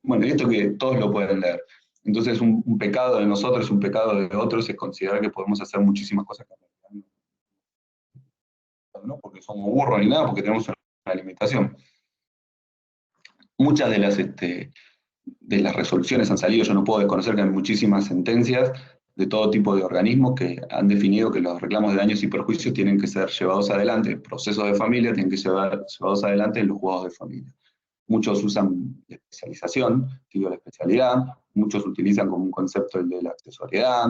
Bueno, y esto que todos lo pueden leer. Entonces un pecado de nosotros, un pecado de otros, es considerar que podemos hacer muchísimas cosas que no porque somos burros ni nada, porque tenemos una limitación. Muchas de las resoluciones han salido, yo no puedo desconocer que hay muchísimas sentencias de todo tipo de organismos que han definido que los reclamos de daños y perjuicios tienen que ser llevados adelante, procesos de familia tienen que ser llevados adelante en los juzgados de familia. Muchos usan la especialización, digo la especialidad, muchos utilizan como un concepto el de la accesoriedad.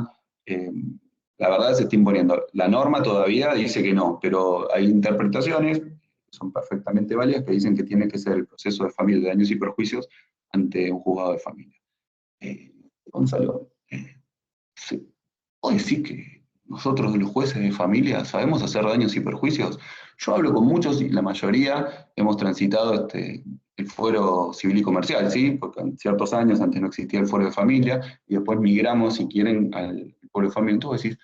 La verdad se está imponiendo. La norma todavía dice que no, pero hay interpretaciones que son perfectamente válidas que dicen que tiene que ser el proceso de familia de daños y perjuicios ante un juzgado de familia. Gonzalo, sí, ¿puedo decir que nosotros los jueces de familia sabemos hacer daños y perjuicios? Yo hablo con muchos y la mayoría hemos transitado el fuero civil y comercial, ¿sí? Porque en ciertos años antes no existía el fuero de familia y después migramos, si quieren, al fuero de familia. Entonces decís,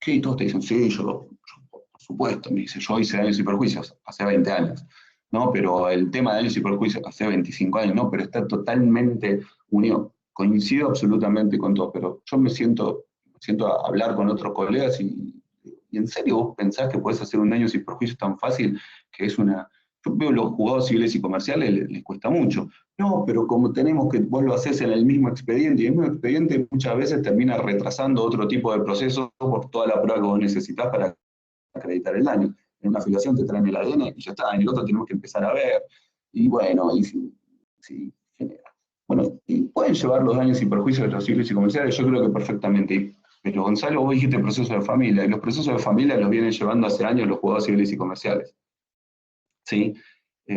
¿qué? Y todos te dicen, sí, yo por supuesto, me dice, yo hice daños y perjuicios hace 20 años, ¿no? Pero el tema de daños y perjuicios hace 25 años, ¿no? Pero está totalmente unido. Coincido absolutamente con todo, pero yo me siento a hablar con otros colegas y en serio vos pensás que podés hacer un daños y perjuicios tan fácil que es una... Yo veo los juzgados civiles y comerciales, les cuesta mucho. No, pero como tenemos que vos lo haces en el mismo expediente, y el mismo expediente muchas veces termina retrasando otro tipo de procesos por toda la prueba que vos necesitas para acreditar el daño. En una afiliación te traen el ADN y ya está, en el otro tenemos que empezar a ver. Y bueno, y si genera. Bueno, y pueden llevar los daños y perjuicios de los civiles y comerciales, yo creo que perfectamente. Pero Gonzalo, vos dijiste proceso de familia, y los procesos de familia los vienen llevando hace años los juzgados civiles y comerciales. ¿Sí?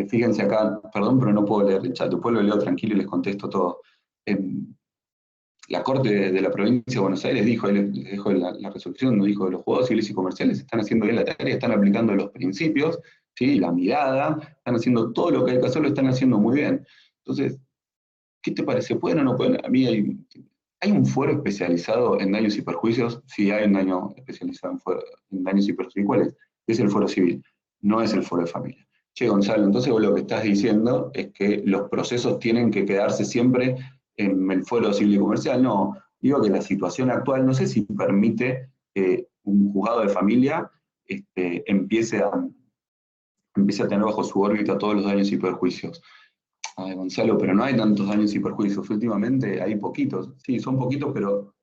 Fíjense acá, perdón, pero no puedo leer el chat, después lo leo tranquilo y les contesto todo. La Corte de la Provincia de Buenos Aires dijo, les dejo la resolución, nos dijo, los juzgados civiles y comerciales están haciendo bien la tarea, están aplicando los principios, ¿sí? La mirada, están haciendo todo lo que hay que hacer, lo están haciendo muy bien. Entonces, ¿qué te parece? ¿Pueden o no pueden? A mí ¿hay un fuero especializado en daños y perjuicios? Sí, hay un daño especializado en daños y perjuicios. ¿Cuál es? Es el fuero civil, no es el fuero de familia. Che, Gonzalo, entonces vos lo que estás diciendo es que los procesos tienen que quedarse siempre en el fuero civil y comercial. No, digo que la situación actual, no sé si permite que un juzgado de familia empiece a tener bajo su órbita todos los daños y perjuicios. Ay, Gonzalo, pero no hay tantos daños y perjuicios. Últimamente hay poquitos. Sí, son poquitos, pero,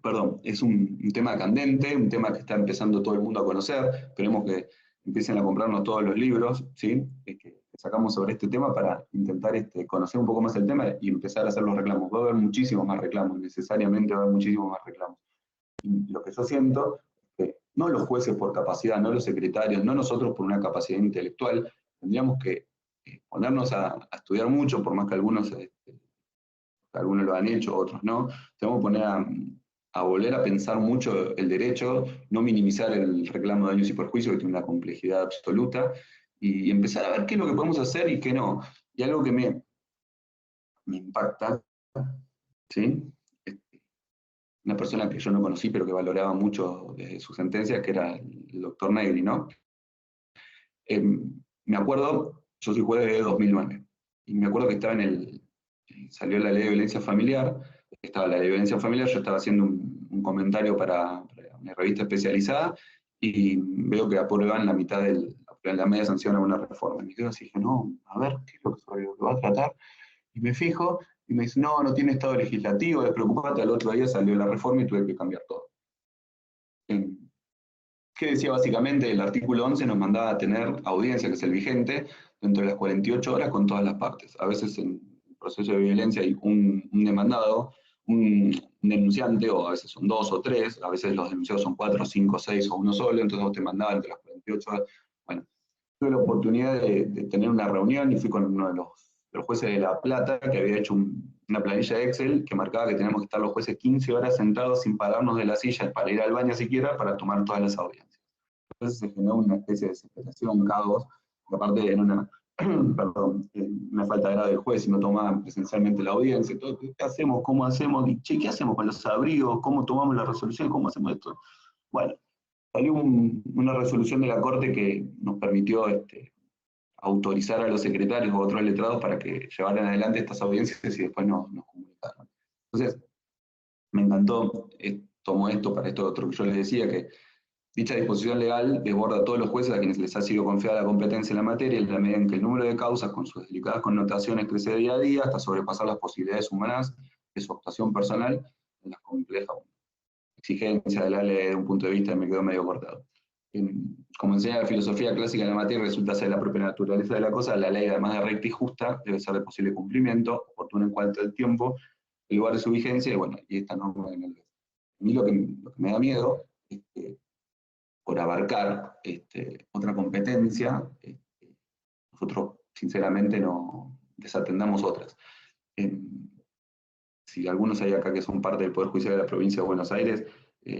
perdón, es un tema candente, un tema que está empezando todo el mundo a conocer. Esperemos que empiecen a comprarnos todos los libros, ¿sí? Que sacamos sobre este tema para intentar conocer un poco más el tema y empezar a hacer los reclamos. Va a haber muchísimos más reclamos, necesariamente va a haber muchísimos más reclamos. Y lo que yo siento es que no los jueces por capacidad, no los secretarios, no nosotros por una capacidad intelectual, tendríamos que ponernos a estudiar mucho, por más que algunos lo han hecho, otros no, tenemos que poner a volver a pensar mucho el derecho, no minimizar el reclamo de daños y perjuicios, que tiene una complejidad absoluta, y empezar a ver qué es lo que podemos hacer y qué no. Y algo que me impacta, ¿sí? Una persona que yo no conocí, pero que valoraba mucho su sentencia, que era el doctor Negri, ¿no? Me acuerdo, yo soy juez de 2009, y me acuerdo que salió la ley de violencia familiar, estaba la ley de violencia familiar, yo estaba haciendo un comentario para una revista especializada, y veo que aprueban la media sanción a una reforma. Y me quedo así, dije, no, a ver, ¿qué es lo que va a tratar? Y me fijo, y me dice, no tiene estado legislativo, despreocupate, al otro día salió la reforma y tuve que cambiar todo. ¿Qué decía básicamente? El artículo 11 nos mandaba a tener audiencia, que es el vigente, dentro de las 48 horas con todas las partes. A veces en el proceso de violencia hay un demandado, un denunciante, o a veces son 2 o 3, a veces los denunciados son 4, 5, 6 o uno solo, entonces vos te mandabas entre las 48 horas. Bueno, tuve la oportunidad de tener una reunión y fui con uno de los jueces de La Plata, que había hecho una planilla de Excel que marcaba que teníamos que estar los jueces 15 horas sentados sin pararnos de la silla para ir al baño siquiera para tomar todas las audiencias. Entonces se generó una especie de desesperación, caos, aparte en una, perdón, una falta de grado del juez y no tomaban presencialmente la audiencia. Entonces, ¿qué hacemos? ¿Cómo hacemos? Y, che, ¿qué hacemos con los abrigos? ¿Cómo tomamos la resolución? ¿Cómo hacemos esto? Bueno, salió una resolución de la Corte que nos permitió autorizar a los secretarios o otros letrados para que llevaran adelante estas audiencias y después nos comunicaron. Entonces, me encantó, tomo esto para esto otro que yo les decía, que dicha disposición legal desborda a todos los jueces a quienes les ha sido confiada la competencia en la materia en la medida en que el número de causas con sus delicadas connotaciones crece día a día hasta sobrepasar las posibilidades humanas de su actuación personal en las complejas exigencias de la ley desde un punto de vista que me quedó medio cortado. Como enseña la filosofía clásica en la materia, resulta ser la propia naturaleza de la cosa, la ley, además de recta y justa, debe ser de posible cumplimiento, oportuna en cuanto al tiempo, el lugar de su vigencia, y bueno, y esta norma en el... A mí lo que me da miedo es que por abarcar otra competencia, nosotros sinceramente no desatendamos otras. Si algunos hay acá que son parte del Poder Judicial de la Provincia de Buenos Aires,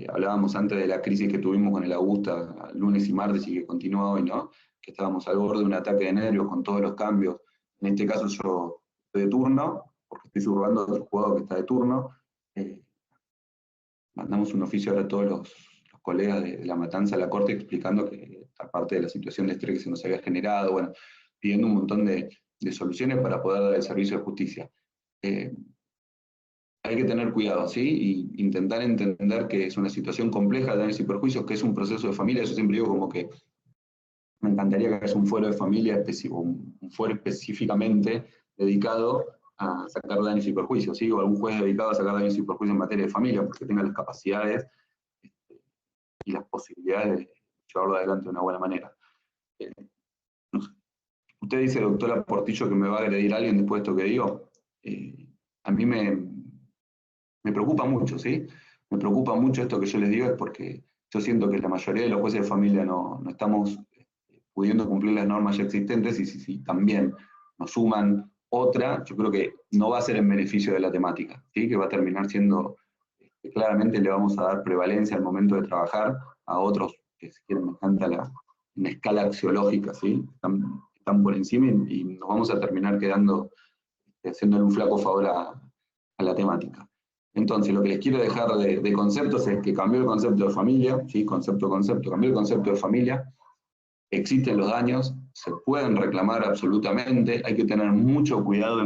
hablábamos antes de la crisis que tuvimos con el Augusta lunes y martes y que continúa hoy, ¿no? Que estábamos al borde de un ataque de nervios con todos los cambios. En este caso yo estoy de turno, porque estoy subrogando a otro jugador que está de turno. mandamos un oficio ahora a todos los colegas de la matanza a la corte explicando que, aparte de la situación de estrés que se nos había generado, bueno, pidiendo un montón de soluciones para poder dar el servicio de justicia. Hay que tener cuidado, ¿sí? Y intentar entender que es una situación compleja de daños y perjuicios, que es un proceso de familia. Yo siempre digo como que me encantaría que haya un fuero de familia específico, un fuero específicamente dedicado a sacar daños y perjuicios, ¿sí? O algún juez dedicado a sacar daños y perjuicios en materia de familia, porque tenga las capacidades y las posibilidades de llevarlo adelante de una buena manera. No sé. Usted dice, doctora Portillo, que me va a agredir a alguien después de esto que digo. A mí me preocupa mucho, ¿sí? Me preocupa mucho esto que yo les digo, es porque yo siento que la mayoría de los jueces de familia no estamos pudiendo cumplir las normas ya existentes, y si también nos suman otra, yo creo que no va a ser en beneficio de la temática, ¿sí? Que va a terminar siendo, claramente le vamos a dar prevalencia al momento de trabajar a otros que, si quieren, me encanta una escala axiológica, ¿sí? Están por encima y nos vamos a terminar quedando, haciéndole un flaco favor a la temática. Entonces, lo que les quiero dejar de conceptos es que cambió el concepto de familia, ¿sí? Concepto, cambió el concepto de familia, existen los daños, se pueden reclamar absolutamente, hay que tener mucho cuidado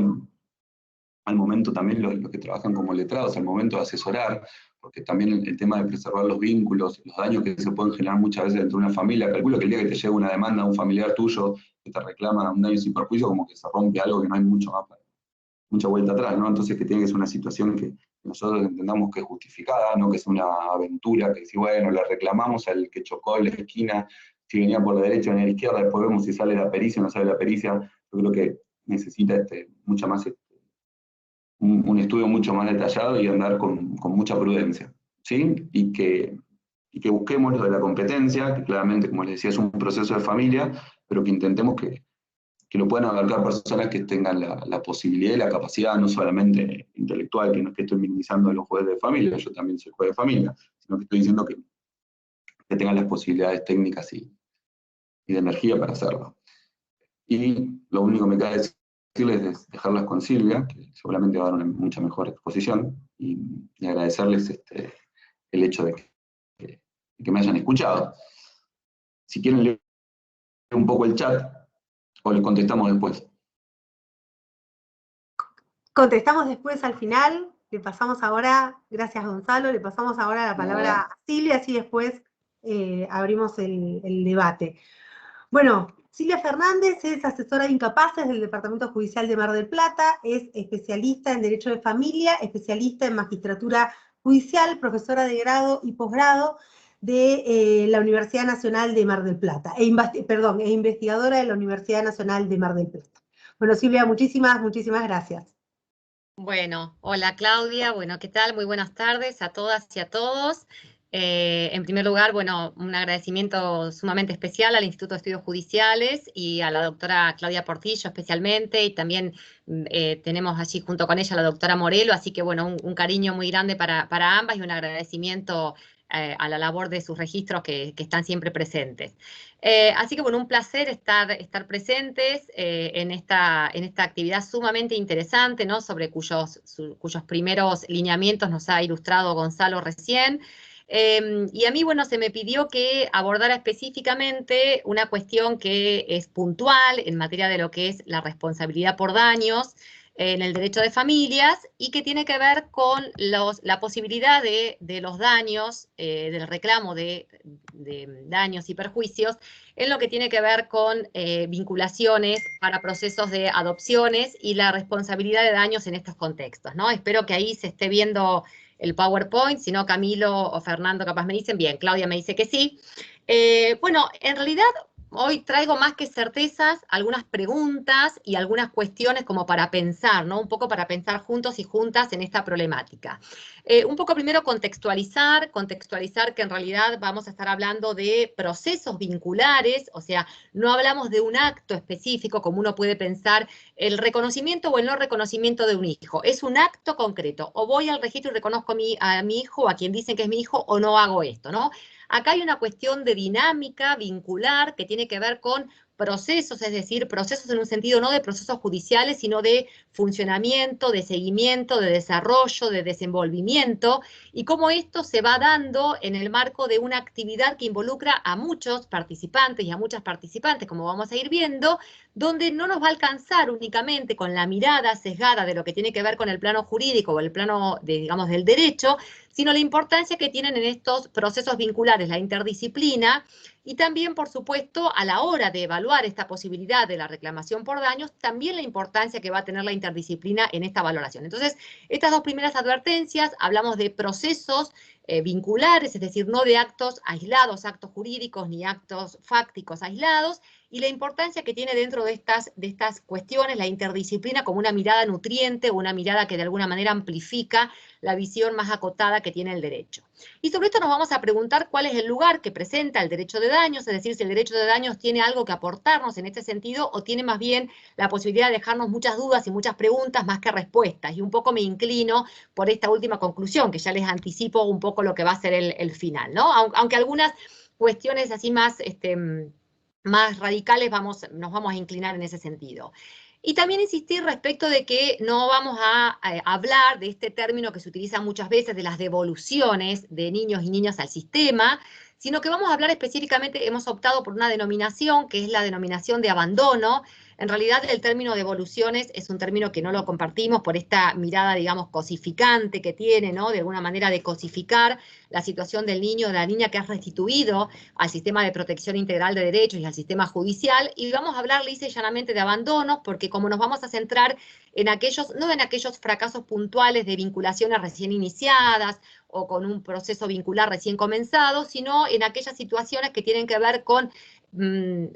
al momento también los que trabajan como letrados, al momento de asesorar, porque también el tema de preservar los vínculos, los daños que se pueden generar muchas veces dentro de una familia. Calculo que el día que te llega una demanda de un familiar tuyo que te reclama un daño sin perjuicio, como que se rompe algo que no hay mucha vuelta atrás, ¿no? Entonces, que tiene que ser una situación que nosotros entendamos que es justificada, no que sea una aventura, que si, bueno, le reclamamos al que chocó en la esquina, si venía por la derecha o en la izquierda, después vemos si sale la pericia o no sale la pericia. Yo creo que necesita mucha más, un estudio mucho más detallado y andar con mucha prudencia, ¿sí? Y que busquemos lo de la competencia, que claramente, como les decía, es un proceso de familia, pero que intentemos que lo puedan abarcar personas que tengan la posibilidad y la capacidad, no solamente intelectual, que no es que estoy minimizando a los jueces de familia, yo también soy juez de familia, sino que estoy diciendo que tengan las posibilidades técnicas y de energía para hacerlo. Y lo único que me queda decirles es dejarlas con Silvia, que seguramente va a dar una mucha mejor exposición, y agradecerles el hecho de que me hayan escuchado. Si quieren leer un poco el chat, o le contestamos después. Contestamos después al final, le pasamos ahora, gracias Gonzalo, le pasamos ahora la palabra a Silvia, así después abrimos el debate. Bueno, Silvia Fernández es asesora de incapaces del Departamento Judicial de Mar del Plata, es especialista en Derecho de Familia, especialista en Magistratura Judicial, profesora de grado y posgrado de la Universidad Nacional de Mar del Plata, e investigadora de la Universidad Nacional de Mar del Plata. Bueno, Silvia, muchísimas gracias. Bueno, hola Claudia, bueno, ¿qué tal? Muy buenas tardes a todas y a todos. En primer lugar, bueno, un agradecimiento sumamente especial al Instituto de Estudios Judiciales y a la doctora Claudia Portillo especialmente, y también tenemos allí junto con ella a la doctora Morelo, así que bueno, un cariño muy grande para ambas y un agradecimiento a la labor de sus registros que están siempre presentes. Así que bueno, un placer estar presentes en esta actividad sumamente interesante, ¿no? Sobre cuyos primeros lineamientos nos ha ilustrado Gonzalo recién. Y a mí, bueno, se me pidió que abordara específicamente una cuestión que es puntual en materia de lo que es la responsabilidad por daños en el derecho de familias, y que tiene que ver con la posibilidad de los daños, del reclamo de daños y perjuicios, en lo que tiene que ver con vinculaciones para procesos de adopciones y la responsabilidad de daños en estos contextos, ¿no? Espero que ahí se esté viendo el PowerPoint, si no Camilo o Fernando capaz me dicen, bien, Claudia me dice que sí. Bueno, en realidad hoy traigo más que certezas algunas preguntas y algunas cuestiones como para pensar, ¿no? Un poco para pensar juntos y juntas en esta problemática. Un poco primero contextualizar que en realidad vamos a estar hablando de procesos vinculares, o sea, no hablamos de un acto específico como uno puede pensar el reconocimiento o el no reconocimiento de un hijo. Es un acto concreto, o voy al registro y reconozco a mi hijo, a quien dicen que es mi hijo, o no hago esto, ¿no? Acá hay una cuestión de dinámica vincular que tiene que ver con procesos, es decir, procesos en un sentido no de procesos judiciales, sino de funcionamiento, de seguimiento, de desarrollo, de desenvolvimiento, y cómo esto se va dando en el marco de una actividad que involucra a muchos participantes y a muchas participantes, como vamos a ir viendo, donde no nos va a alcanzar únicamente con la mirada sesgada de lo que tiene que ver con el plano jurídico o el plano, digamos, del derecho, sino la importancia que tienen en estos procesos vinculares la interdisciplina y también, por supuesto, a la hora de evaluar esta posibilidad de la reclamación por daños, también la importancia que va a tener la interdisciplina en esta valoración. Entonces, estas dos primeras advertencias, hablamos de procesos vinculares, es decir, no de actos aislados, actos jurídicos ni actos fácticos aislados, y la importancia que tiene dentro de estas cuestiones la interdisciplina como una mirada nutriente o una mirada que de alguna manera amplifica la visión más acotada que tiene el derecho. Y sobre esto nos vamos a preguntar cuál es el lugar que presenta el derecho de daños, es decir, si el derecho de daños tiene algo que aportarnos en este sentido o tiene más bien la posibilidad de dejarnos muchas dudas y muchas preguntas más que respuestas. Y un poco me inclino por esta última conclusión, que ya les anticipo un poco lo que va a ser el final, ¿no? Aunque algunas cuestiones así más radicales nos vamos a inclinar en ese sentido. Y también insistir respecto de que no vamos a hablar de este término que se utiliza muchas veces de las devoluciones de niños y niñas al sistema, sino que vamos a hablar específicamente, hemos optado por una denominación que es la denominación de abandono. En realidad el término devoluciones es un término que no lo compartimos por esta mirada, digamos, cosificante que tiene, ¿no? De alguna manera de cosificar la situación del niño o de la niña que es restituido al sistema de protección integral de derechos y al sistema judicial, y vamos a hablar lisa y llanamente de abandonos, porque como nos vamos a centrar en aquellos, no en aquellos fracasos puntuales de vinculaciones recién iniciadas o con un proceso vincular recién comenzado, sino en aquellas situaciones que tienen que ver con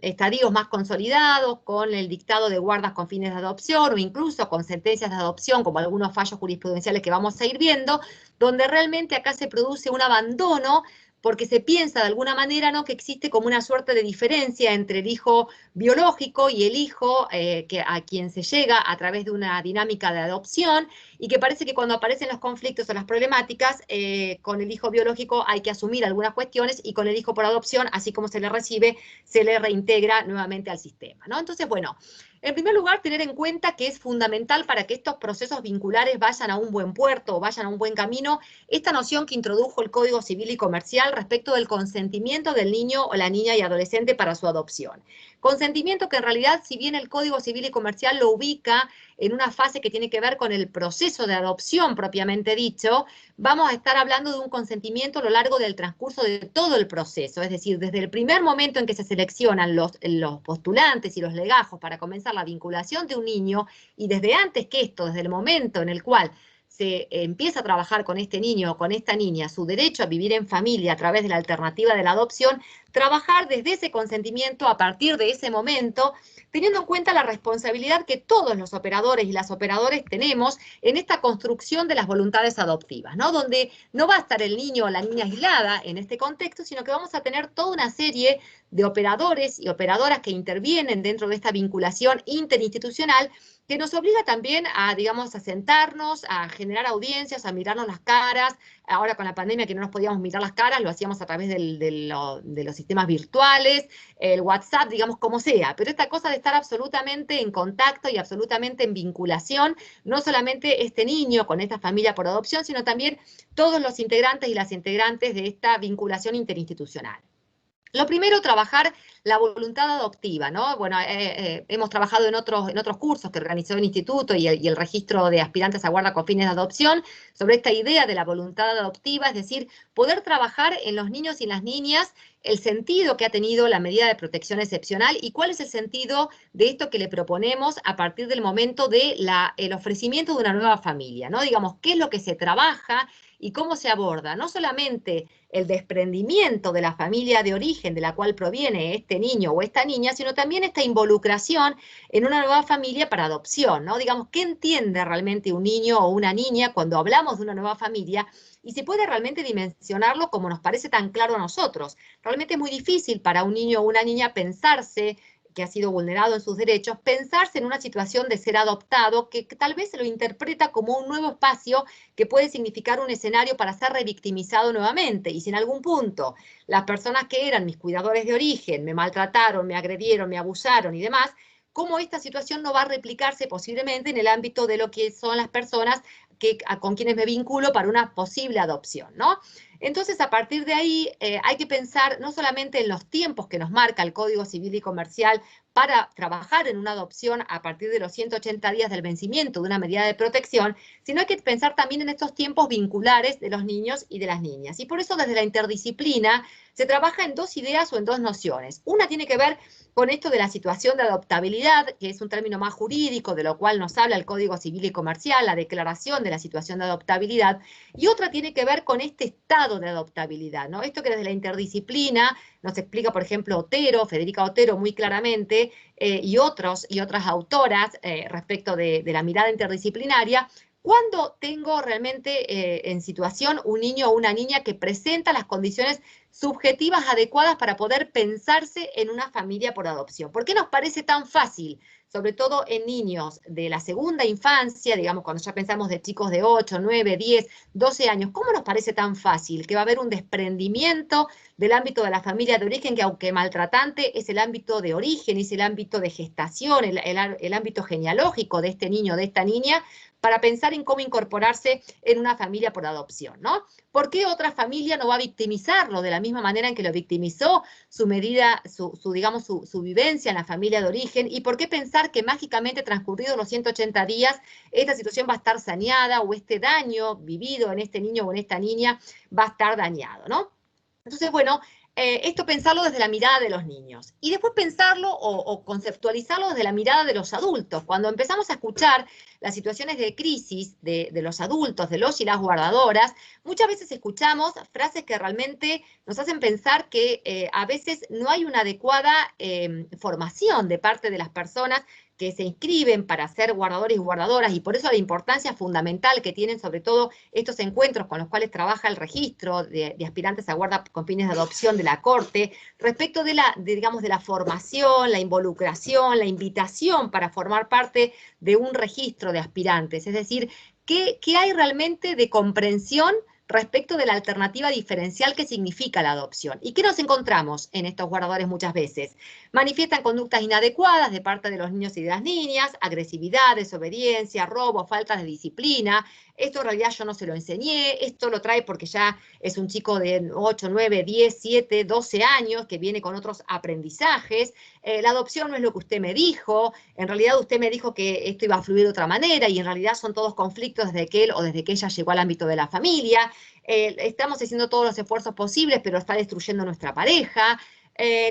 estadios más consolidados, con el dictado de guardas con fines de adopción o incluso con sentencias de adopción, como algunos fallos jurisprudenciales que vamos a ir viendo, donde realmente acá se produce un abandono porque se piensa de alguna manera, ¿no?, que existe como una suerte de diferencia entre el hijo biológico y el hijo a quien se llega a través de una dinámica de adopción, y que parece que cuando aparecen los conflictos o las problemáticas, con el hijo biológico hay que asumir algunas cuestiones y con el hijo por adopción, así como se le recibe, se le reintegra nuevamente al sistema, ¿no? Entonces, bueno, en primer lugar, tener en cuenta que es fundamental para que estos procesos vinculares vayan a un buen puerto o vayan a un buen camino, esta noción que introdujo el Código Civil y Comercial respecto del consentimiento del niño o la niña y adolescente para su adopción. Consentimiento que en realidad, si bien el Código Civil y Comercial lo ubica en una fase que tiene que ver con el proceso de adopción propiamente dicho, vamos a estar hablando de un consentimiento a lo largo del transcurso de todo el proceso, es decir, desde el primer momento en que se seleccionan los postulantes y los legajos para comenzar la vinculación de un niño, y desde antes que esto, desde el momento en el cual se empieza a trabajar con este niño o con esta niña su derecho a vivir en familia a través de la alternativa de la adopción, trabajar desde ese consentimiento a partir de ese momento, teniendo en cuenta la responsabilidad que todos los operadores y las operadoras tenemos en esta construcción de las voluntades adoptivas, ¿no? Donde no va a estar el niño o la niña aislada en este contexto, sino que vamos a tener toda una serie de operadores y operadoras que intervienen dentro de esta vinculación interinstitucional, que nos obliga también a, digamos, a sentarnos, a generar audiencias, a mirarnos las caras. Ahora con la pandemia que no nos podíamos mirar las caras, lo hacíamos a través de los sistemas virtuales, el WhatsApp, digamos, como sea. Pero esta cosa de estar absolutamente en contacto y absolutamente en vinculación, no solamente este niño con esta familia por adopción, sino también todos los integrantes y las integrantes de esta vinculación interinstitucional. Lo primero, trabajar la voluntad adoptiva, ¿no? Bueno, hemos trabajado en otros cursos que organizó el Instituto y el registro de aspirantes a guarda con fines de adopción sobre esta idea de la voluntad adoptiva, es decir, poder trabajar en los niños y las niñas el sentido que ha tenido la medida de protección excepcional y cuál es el sentido de esto que le proponemos a partir del momento del ofrecimiento de una nueva familia, ¿no? Digamos, qué es lo que se trabaja y cómo se aborda, no solamente el desprendimiento de la familia de origen de la cual proviene este niño o esta niña, sino también esta involucración en una nueva familia para adopción, ¿no? Digamos, ¿qué entiende realmente un niño o una niña cuando hablamos de una nueva familia? Y se puede realmente dimensionarlo como nos parece tan claro a nosotros. Realmente es muy difícil para un niño o una niña pensarse que ha sido vulnerado en sus derechos, pensarse en una situación de ser adoptado que tal vez se lo interpreta como un nuevo espacio que puede significar un escenario para ser revictimizado nuevamente. Y si en algún punto las personas que eran mis cuidadores de origen me maltrataron, me agredieron, me abusaron y demás, cómo esta situación no va a replicarse posiblemente en el ámbito de lo que son las personas con quienes me vinculo para una posible adopción, ¿no? Entonces, a partir de ahí, hay que pensar no solamente en los tiempos que nos marca el Código Civil y Comercial para trabajar en una adopción a partir de los 180 días del vencimiento de una medida de protección, sino hay que pensar también en estos tiempos vinculares de los niños y de las niñas. Y por eso, desde la interdisciplina, se trabaja en dos ideas o en dos nociones. Una tiene que ver con esto de la situación de adoptabilidad, que es un término más jurídico, de lo cual nos habla el Código Civil y Comercial, la declaración de la situación de adoptabilidad, y otra tiene que ver con este estado de adoptabilidad, ¿no? Esto que desde la interdisciplina nos explica, por ejemplo, Otero, Federica Otero, muy claramente, y otras autoras respecto de la mirada interdisciplinaria, cuando tengo realmente en situación un niño o una niña que presenta las condiciones subjetivas adecuadas para poder pensarse en una familia por adopción. ¿Por qué nos parece tan fácil, sobre todo en niños de la segunda infancia, digamos, cuando ya pensamos de chicos de 8, 9, 10, 12 años, cómo nos parece tan fácil que va a haber un desprendimiento del ámbito de la familia de origen, que aunque maltratante, es el ámbito de origen, es el ámbito de gestación, el ámbito genealógico de este niño o de esta niña, para pensar en cómo incorporarse en una familia por adopción, ¿no? ¿Por qué otra familia no va a victimizarlo de la misma manera en que lo victimizó su vivencia en la familia de origen? ¿Y por qué pensar que mágicamente transcurridos los 180 días esta situación va a estar saneada o este daño vivido en este niño o en esta niña va a estar dañado, ¿no? Entonces, bueno, esto pensarlo desde la mirada de los niños. Y después pensarlo o conceptualizarlo desde la mirada de los adultos. Cuando empezamos a escuchar las situaciones de crisis de los adultos, de los y las guardadoras, muchas veces escuchamos frases que realmente nos hacen pensar que a veces no hay una adecuada formación de parte de las personas que se inscriben para ser guardadores y guardadoras, y por eso la importancia fundamental que tienen sobre todo estos encuentros con los cuales trabaja el registro de aspirantes a guarda con fines de adopción de la Corte, respecto de la formación, la involucración, la invitación para formar parte de un registro de aspirantes. Es decir, ¿qué hay realmente de comprensión respecto de la alternativa diferencial que significa la adopción? ¿Y qué nos encontramos en estos guardadores muchas veces? Manifiestan conductas inadecuadas de parte de los niños y de las niñas, agresividad, desobediencia, robo, falta de disciplina. Esto en realidad yo no se lo enseñé, esto lo trae porque ya es un chico de 8, 9, 10, 7, 12 años que viene con otros aprendizajes. La adopción no es lo que usted me dijo, en realidad usted me dijo que esto iba a fluir de otra manera y en realidad son todos conflictos desde que él o desde que ella llegó al ámbito de la familia. Estamos haciendo todos los esfuerzos posibles, pero está destruyendo nuestra pareja.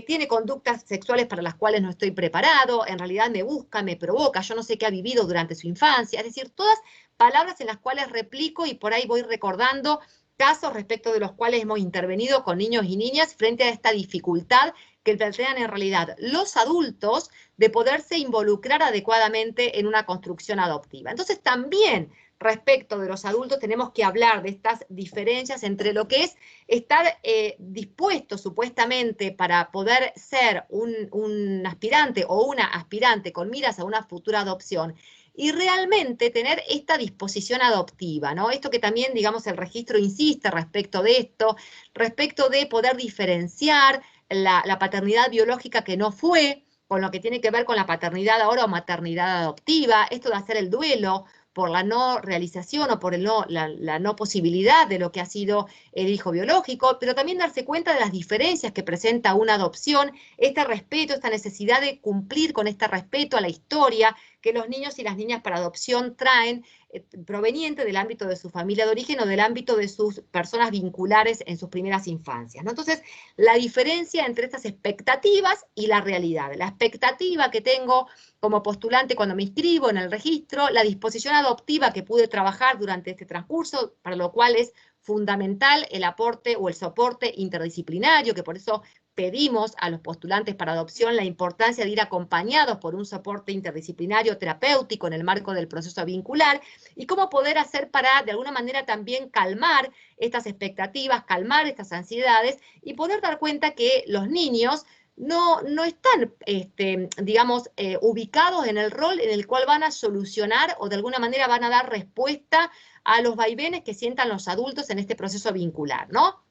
Tiene conductas sexuales para las cuales no estoy preparado, en realidad me busca, me provoca, yo no sé qué ha vivido durante su infancia, es decir, todas palabras en las cuales replico y por ahí voy recordando casos respecto de los cuales hemos intervenido con niños y niñas frente a esta dificultad que plantean en realidad los adultos de poderse involucrar adecuadamente en una construcción adoptiva. Entonces también respecto de los adultos tenemos que hablar de estas diferencias entre lo que es estar dispuesto supuestamente para poder ser un aspirante o una aspirante con miras a una futura adopción y realmente tener esta disposición adoptiva, ¿no? Esto que también, digamos, el registro insiste respecto de esto, respecto de poder diferenciar la paternidad biológica que no fue, con lo que tiene que ver con la paternidad ahora o maternidad adoptiva, esto de hacer el duelo por la no realización o por la no posibilidad de lo que ha sido el hijo biológico, pero también darse cuenta de las diferencias que presenta una adopción, este respeto, esta necesidad de cumplir con este respeto a la historia que los niños y las niñas para adopción traen, proveniente del ámbito de su familia de origen o del ámbito de sus personas vinculares en sus primeras infancias, ¿no? Entonces, la diferencia entre estas expectativas y la realidad. La expectativa que tengo como postulante cuando me inscribo en el registro, la disposición adoptiva que pude trabajar durante este transcurso, para lo cual es fundamental el aporte o el soporte interdisciplinario, que por eso pedimos a los postulantes para adopción la importancia de ir acompañados por un soporte interdisciplinario terapéutico en el marco del proceso vincular, y cómo poder hacer para, de alguna manera, también calmar estas expectativas, calmar estas ansiedades, y poder dar cuenta que los niños no están, digamos, ubicados en el rol en el cual van a solucionar o de alguna manera van a dar respuesta a los vaivenes que sientan los adultos en este proceso vincular, ¿no?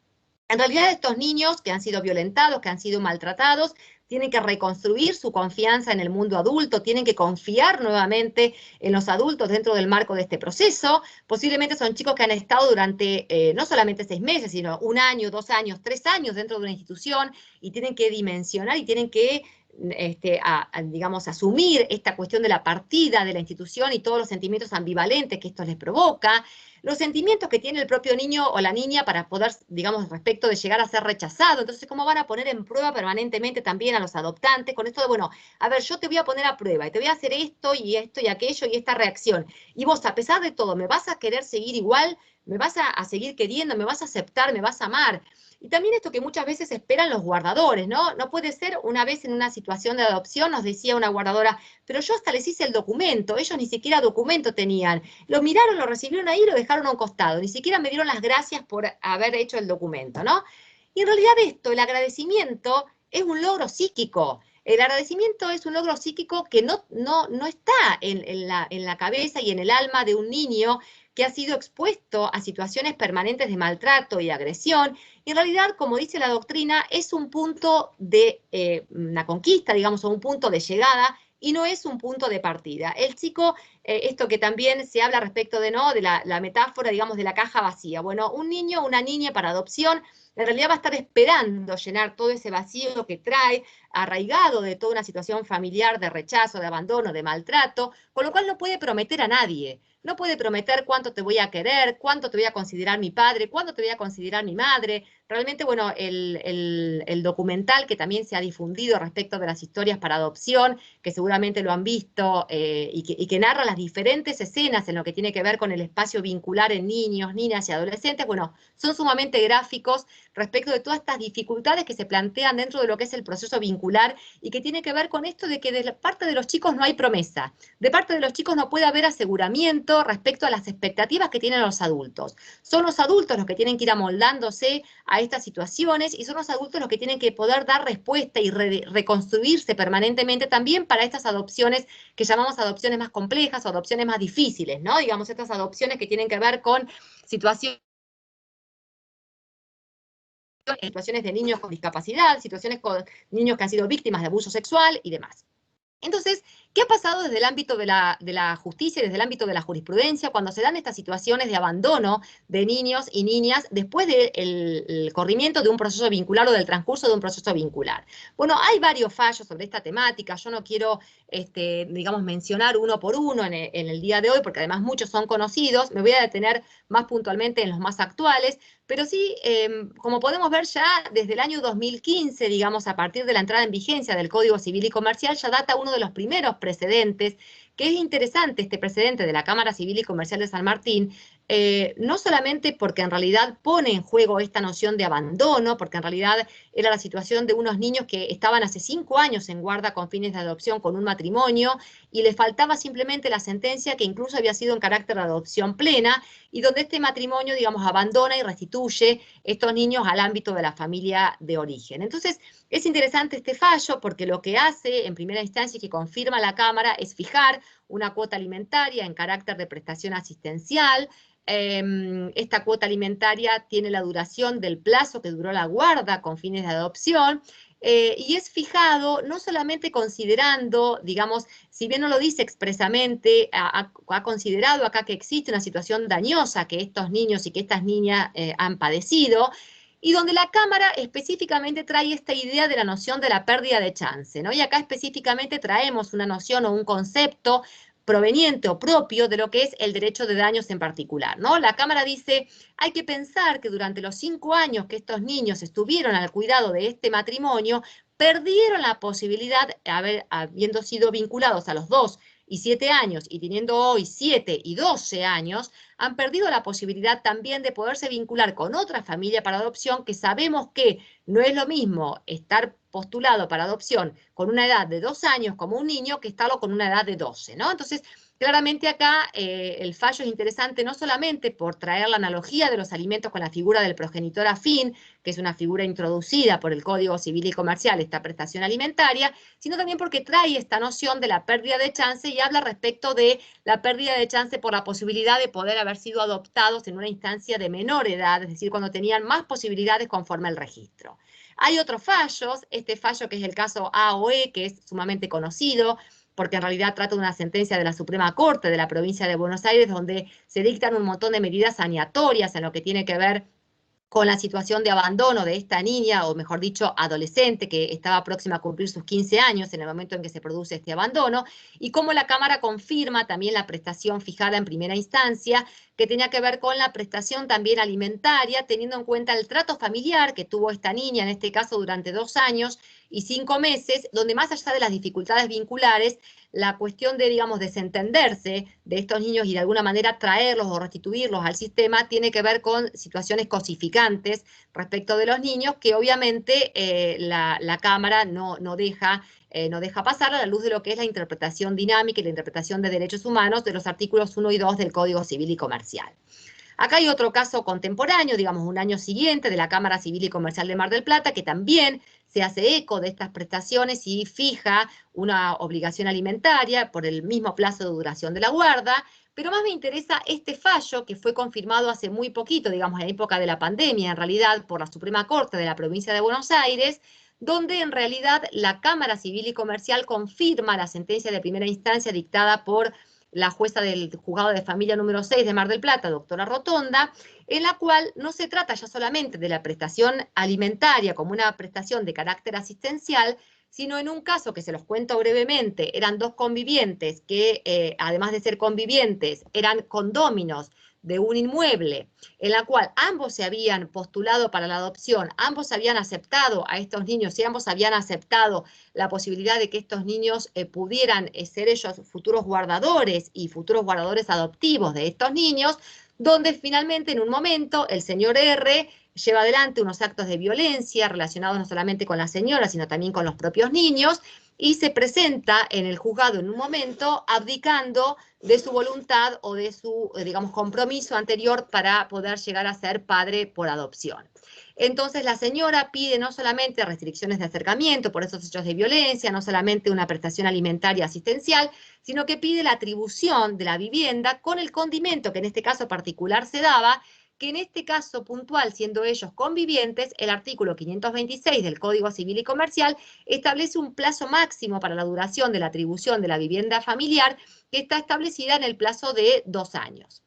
En realidad estos niños que han sido violentados, que han sido maltratados, tienen que reconstruir su confianza en el mundo adulto, tienen que confiar nuevamente en los adultos dentro del marco de este proceso. Posiblemente son chicos que han estado durante no solamente 6 meses, sino 1 año, 2 años, 3 años dentro de una institución y tienen que dimensionar y tienen que digamos, asumir esta cuestión de la partida de la institución y todos los sentimientos ambivalentes que esto les provoca, los sentimientos que tiene el propio niño o la niña para poder, digamos, respecto de llegar a ser rechazado. Entonces, ¿cómo van a poner en prueba permanentemente también a los adoptantes con esto de, bueno, a ver, yo te voy a poner a prueba y te voy a hacer esto y aquello y esta reacción? Y vos, a pesar de todo, ¿me vas a querer seguir igual? ¿Me vas a seguir queriendo? ¿Me vas a aceptar? ¿Me vas a amar? Y también esto que muchas veces esperan los guardadores, ¿no? No puede ser, una vez en una situación de adopción nos decía una guardadora, pero yo hasta les hice el documento, ellos ni siquiera documento tenían. Lo miraron, lo recibieron ahí y lo dejaron a un costado. Ni siquiera me dieron las gracias por haber hecho el documento, ¿no? Y en realidad esto, el agradecimiento, es un logro psíquico. El agradecimiento es un logro psíquico que no está en la cabeza y en el alma de un niño que ha sido expuesto a situaciones permanentes de maltrato y agresión. Y en realidad, como dice la doctrina, es un punto de una conquista, digamos, o un punto de llegada, y no es un punto de partida. El chico, esto que también se habla respecto de, ¿no?, de la metáfora, digamos, de la caja vacía. Bueno, un niño o una niña para adopción en realidad va a estar esperando llenar todo ese vacío que trae, arraigado de toda una situación familiar de rechazo, de abandono, de maltrato, con lo cual no puede prometer a nadie. No puede prometer cuánto te voy a querer, cuánto te voy a considerar mi padre, cuánto te voy a considerar mi madre. Realmente, bueno, el documental que también se ha difundido respecto de las historias para adopción, que seguramente lo han visto, y que narra las diferentes escenas en lo que tiene que ver con el espacio vincular en niños, niñas y adolescentes, bueno, son sumamente gráficos respecto de todas estas dificultades que se plantean dentro de lo que es el proceso vincular y que tiene que ver con esto de que de parte de los chicos no hay promesa, de parte de los chicos no puede haber aseguramiento respecto a las expectativas que tienen los adultos. Son los adultos los que tienen que ir amoldándose a estas situaciones y son los adultos los que tienen que poder dar respuesta y reconstruirse permanentemente también para estas adopciones que llamamos adopciones más complejas o adopciones más difíciles, ¿no? Digamos, estas adopciones que tienen que ver con situaciones de niños con discapacidad, situaciones con niños que han sido víctimas de abuso sexual y demás. Entonces, ¿qué ha pasado desde el ámbito de la justicia y desde el ámbito de la jurisprudencia cuando se dan estas situaciones de abandono de niños y niñas después del corrimiento de un proceso vincular o del transcurso de un proceso vincular? Bueno, hay varios fallos sobre esta temática. Yo no quiero, digamos, mencionar uno por uno en el día de hoy, porque además muchos son conocidos. Me voy a detener más puntualmente en los más actuales, pero sí, como podemos ver ya desde el año 2015, digamos, a partir de la entrada en vigencia del Código Civil y Comercial, ya data uno de los primeros precedentes, que es interesante este precedente de la Cámara Civil y Comercial de San Martín, no solamente porque en realidad pone en juego esta noción de abandono, porque en realidad era la situación de unos niños que estaban hace 5 años en guarda con fines de adopción con un matrimonio y les faltaba simplemente la sentencia que incluso había sido en carácter de adopción plena y donde este matrimonio, digamos, abandona y restituye estos niños al ámbito de la familia de origen. Entonces, es interesante este fallo porque lo que hace en primera instancia y que confirma la Cámara es fijar una cuota alimentaria en carácter de prestación asistencial. Esta cuota alimentaria tiene la duración del plazo que duró la guarda con fines de adopción, y es fijado no solamente considerando, digamos, si bien no lo dice expresamente, ha considerado acá que existe una situación dañosa que estos niños y que estas niñas han padecido, y donde la Cámara específicamente trae esta idea de la noción de la pérdida de chance, ¿no? Y acá específicamente traemos una noción o un concepto proveniente o propio de lo que es el derecho de daños en particular, ¿no? La Cámara dice, hay que pensar que durante los 5 años que estos niños estuvieron al cuidado de este matrimonio, perdieron la posibilidad, habiendo sido vinculados a los 2 y 7 años y teniendo hoy 7 y 12 años, han perdido la posibilidad también de poderse vincular con otra familia para adopción, que sabemos que no es lo mismo estar postulado para adopción con una edad de 2 años como un niño que estarlo con una edad de 12, ¿no? Entonces, Claramente acá el fallo es interesante no solamente por traer la analogía de los alimentos con la figura del progenitor afín, que es una figura introducida por el Código Civil y Comercial, esta prestación alimentaria, sino también porque trae esta noción de la pérdida de chance y habla respecto de la pérdida de chance por la posibilidad de poder haber sido adoptados en una instancia de menor edad, es decir, cuando tenían más posibilidades conforme al registro. Hay otros fallos, este fallo que es el caso A o E, que es sumamente conocido, porque en realidad trata de una sentencia de la Suprema Corte de la provincia de Buenos Aires, donde se dictan un montón de medidas saneatorias en lo que tiene que ver con la situación de abandono de esta niña, o mejor dicho, adolescente, que estaba próxima a cumplir sus 15 años en el momento en que se produce este abandono, y cómo la Cámara confirma también la prestación fijada en primera instancia, que tenía que ver con la prestación también alimentaria, teniendo en cuenta el trato familiar que tuvo esta niña, en este caso durante 2 años y 5 meses, donde más allá de las dificultades vinculares, la cuestión de, digamos, desentenderse de estos niños y de alguna manera traerlos o restituirlos al sistema tiene que ver con situaciones cosificantes respecto de los niños que obviamente la Cámara no deja pasar a la luz de lo que es la interpretación dinámica y la interpretación de derechos humanos de los artículos 1 y 2 del Código Civil y Comercial. Acá hay otro caso contemporáneo, digamos un año siguiente, de la Cámara Civil y Comercial de Mar del Plata, que también se hace eco de estas prestaciones y fija una obligación alimentaria por el mismo plazo de duración de la guarda, pero más me interesa este fallo que fue confirmado hace muy poquito, digamos en la época de la pandemia, en realidad por la Suprema Corte de la provincia de Buenos Aires, donde en realidad la Cámara Civil y Comercial confirma la sentencia de primera instancia dictada por la jueza del Juzgado de Familia número 6 de Mar del Plata, doctora Rotonda, en la cual no se trata ya solamente de la prestación alimentaria como una prestación de carácter asistencial, sino en un caso que se los cuento brevemente, eran 2 convivientes que, además de ser convivientes, eran condóminos de un inmueble, en la cual ambos se habían postulado para la adopción, ambos habían aceptado a estos niños y ambos habían aceptado la posibilidad de que estos niños pudieran ser ellos futuros guardadores y futuros guardadores adoptivos de estos niños, donde finalmente en un momento el señor R lleva adelante unos actos de violencia relacionados no solamente con la señora, sino también con los propios niños, y se presenta en el juzgado en un momento abdicando de su voluntad o de su, digamos, compromiso anterior para poder llegar a ser padre por adopción. Entonces la señora pide no solamente restricciones de acercamiento por esos hechos de violencia, no solamente una prestación alimentaria asistencial, sino que pide la atribución de la vivienda con el condimento que en este caso particular se daba, que en este caso puntual, siendo ellos convivientes, el artículo 526 del Código Civil y Comercial establece un plazo máximo para la duración de la atribución de la vivienda familiar que está establecida en el plazo de 2 años.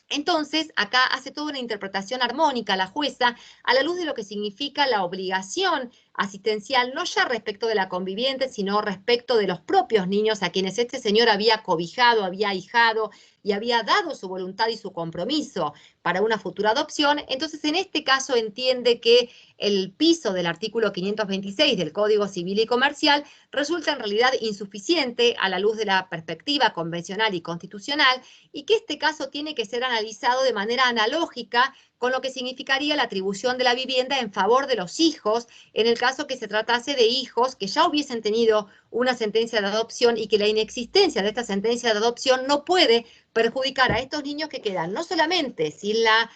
Entonces, acá hace toda una interpretación armónica la jueza a la luz de lo que significa la obligación asistencial, no ya respecto de la conviviente, sino respecto de los propios niños a quienes este señor había cobijado, había ahijado y había dado su voluntad y su compromiso para una futura adopción. Entonces, en este caso entiende que el piso del artículo 526 del Código Civil y Comercial resulta en realidad insuficiente a la luz de la perspectiva convencional y constitucional, y que este caso tiene que ser analizado de manera analógica con lo que significaría la atribución de la vivienda en favor de los hijos, en el caso que se tratase de hijos que ya hubiesen tenido una sentencia de adopción y que la inexistencia de esta sentencia de adopción no puede perjudicar a estos niños que quedan no solamente sin la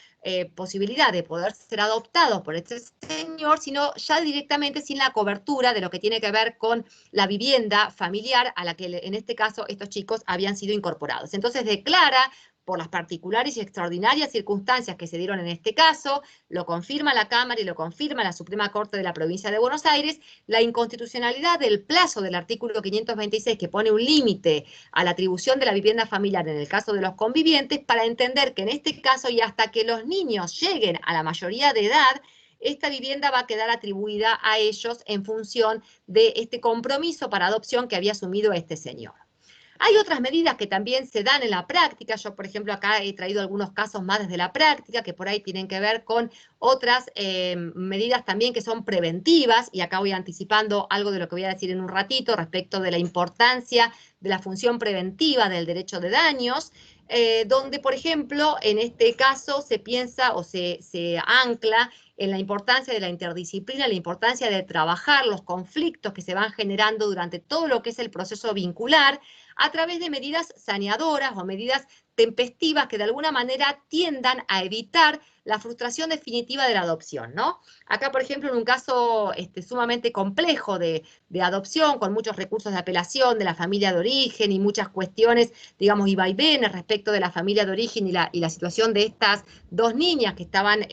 posibilidad de poder ser adoptados por este señor, sino ya directamente sin la cobertura de lo que tiene que ver con la vivienda familiar a la que en este caso estos chicos habían sido incorporados. Entonces declara, por las particulares y extraordinarias circunstancias que se dieron en este caso, lo confirma la Cámara y lo confirma la Suprema Corte de la Provincia de Buenos Aires, la inconstitucionalidad del plazo del artículo 526 que pone un límite a la atribución de la vivienda familiar en el caso de los convivientes, para entender que en este caso y hasta que los niños lleguen a la mayoría de edad, esta vivienda va a quedar atribuida a ellos en función de este compromiso para adopción que había asumido este señor. Hay otras medidas que también se dan en la práctica. Yo, por ejemplo, acá he traído algunos casos más desde la práctica que por ahí tienen que ver con otras medidas también que son preventivas, y acá voy anticipando algo de lo que voy a decir en un ratito respecto de la importancia de la función preventiva del derecho de daños, donde, por ejemplo, en este caso se piensa o se ancla en la importancia de la interdisciplina, la importancia de trabajar los conflictos que se van generando durante todo lo que es el proceso vincular, a través de medidas saneadoras o medidas tempestivas que de alguna manera tiendan a evitar la frustración definitiva de la adopción, ¿no? Acá, por ejemplo, en un caso sumamente complejo de adopción, con muchos recursos de apelación de la familia de origen y muchas cuestiones, digamos, y vaivenes respecto de la familia de origen y la situación de estas dos niñas que estaban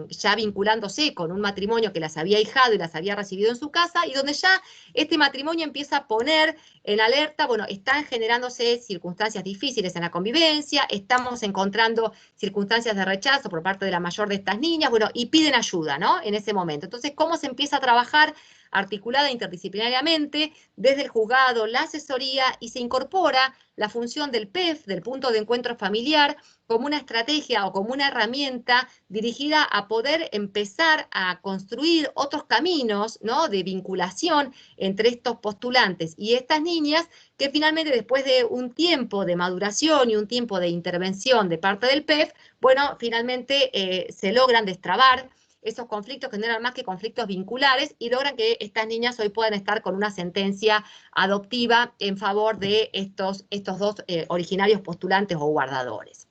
ya vinculándose con un matrimonio que las había hijado y las había recibido en su casa, y donde ya este matrimonio empieza a poner en alerta, bueno, están generándose circunstancias difíciles en la convivencia, estamos encontrando circunstancias de rechazo por parte de la mayor de estas niñas, bueno, y piden ayuda, ¿no? En ese momento. Entonces, ¿cómo se empieza a trabajar articulada interdisciplinariamente desde el juzgado, la asesoría, y se incorpora la función del PEF, del punto de encuentro familiar, como una estrategia o como una herramienta dirigida a poder empezar a construir otros caminos, ¿no?, de vinculación entre estos postulantes y estas niñas, que finalmente, después de un tiempo de maduración y un tiempo de intervención de parte del PEF, bueno, finalmente se logran destrabar esos conflictos que no eran más que conflictos vinculares y logran que estas niñas hoy puedan estar con una sentencia adoptiva en favor de estos dos originarios postulantes o guardadores.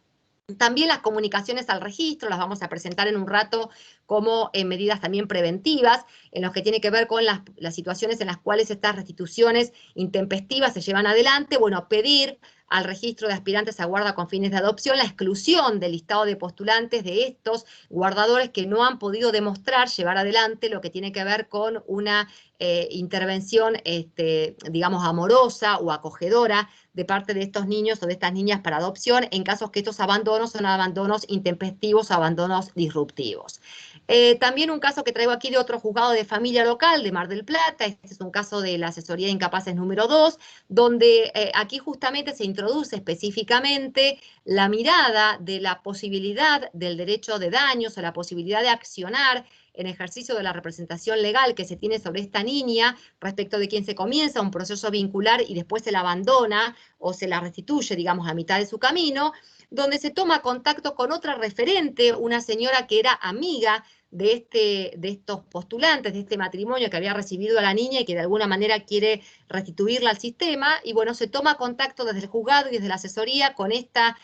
También las comunicaciones al registro las vamos a presentar en un rato como medidas también preventivas, en los que tiene que ver con las situaciones en las cuales estas restituciones intempestivas se llevan adelante. Bueno, pedir al registro de aspirantes a guarda con fines de adopción la exclusión del listado de postulantes de estos guardadores que no han podido demostrar llevar adelante lo que tiene que ver con una intervención, digamos, amorosa o acogedora de parte de estos niños o de estas niñas para adopción, en casos que estos abandonos son abandonos intempestivos o abandonos disruptivos. También un caso que traigo aquí de otro juzgado de familia local de Mar del Plata, este es un caso de la asesoría de incapaces número 2, donde aquí justamente se introduce específicamente la mirada de la posibilidad del derecho de daños o la posibilidad de accionar en ejercicio de la representación legal que se tiene sobre esta niña respecto de quien se comienza un proceso vincular y después se la abandona o se la restituye, digamos, a mitad de su camino, donde se toma contacto con otra referente, una señora que era amiga de estos postulantes, de este matrimonio que había recibido a la niña y que de alguna manera quiere restituirla al sistema, y bueno, se toma contacto desde el juzgado y desde la asesoría con esta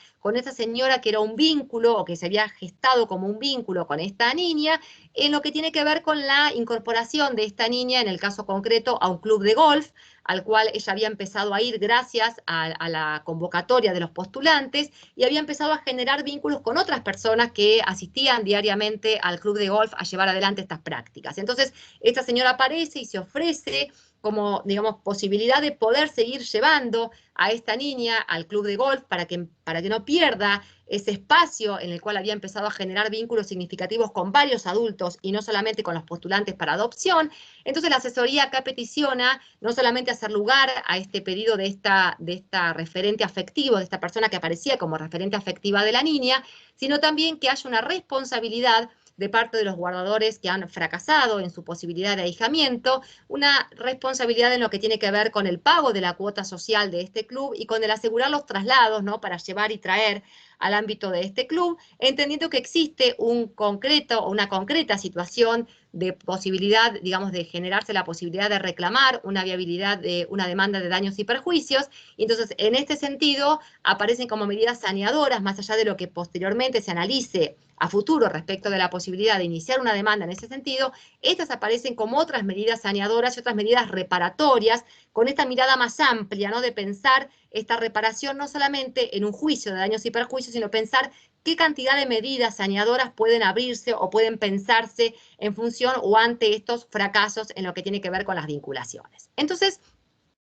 señora que era un vínculo o que se había gestado como un vínculo con esta niña, en lo que tiene que ver con la incorporación de esta niña, en el caso concreto, a un club de golf, al cual ella había empezado a ir gracias a la convocatoria de los postulantes, y había empezado a generar vínculos con otras personas que asistían diariamente al club de golf a llevar adelante estas prácticas. Entonces, esta señora aparece y se ofrece como, digamos, posibilidad de poder seguir llevando a esta niña al club de golf para que no pierda ese espacio en el cual había empezado a generar vínculos significativos con varios adultos y no solamente con los postulantes para adopción. Entonces la asesoría acá peticiona no solamente hacer lugar a este pedido de esta referente afectivo, de esta persona que aparecía como referente afectiva de la niña, sino también que haya una responsabilidad de parte de los guardadores que han fracasado en su posibilidad de ahijamiento, una responsabilidad en lo que tiene que ver con el pago de la cuota social de este club y con el asegurar los traslados, ¿no?, para llevar y traer al ámbito de este club, entendiendo que existe una concreta situación de posibilidad, digamos, de generarse la posibilidad de reclamar una viabilidad de una demanda de daños y perjuicios, y entonces en este sentido aparecen como medidas saneadoras, más allá de lo que posteriormente se analice a futuro respecto de la posibilidad de iniciar una demanda en ese sentido. Estas aparecen como otras medidas saneadoras y otras medidas reparatorias, con esta mirada más amplia, ¿no?, de pensar esta reparación no solamente en un juicio de daños y perjuicios, sino pensar qué cantidad de medidas saneadoras pueden abrirse o pueden pensarse en función o ante estos fracasos en lo que tiene que ver con las vinculaciones. Entonces,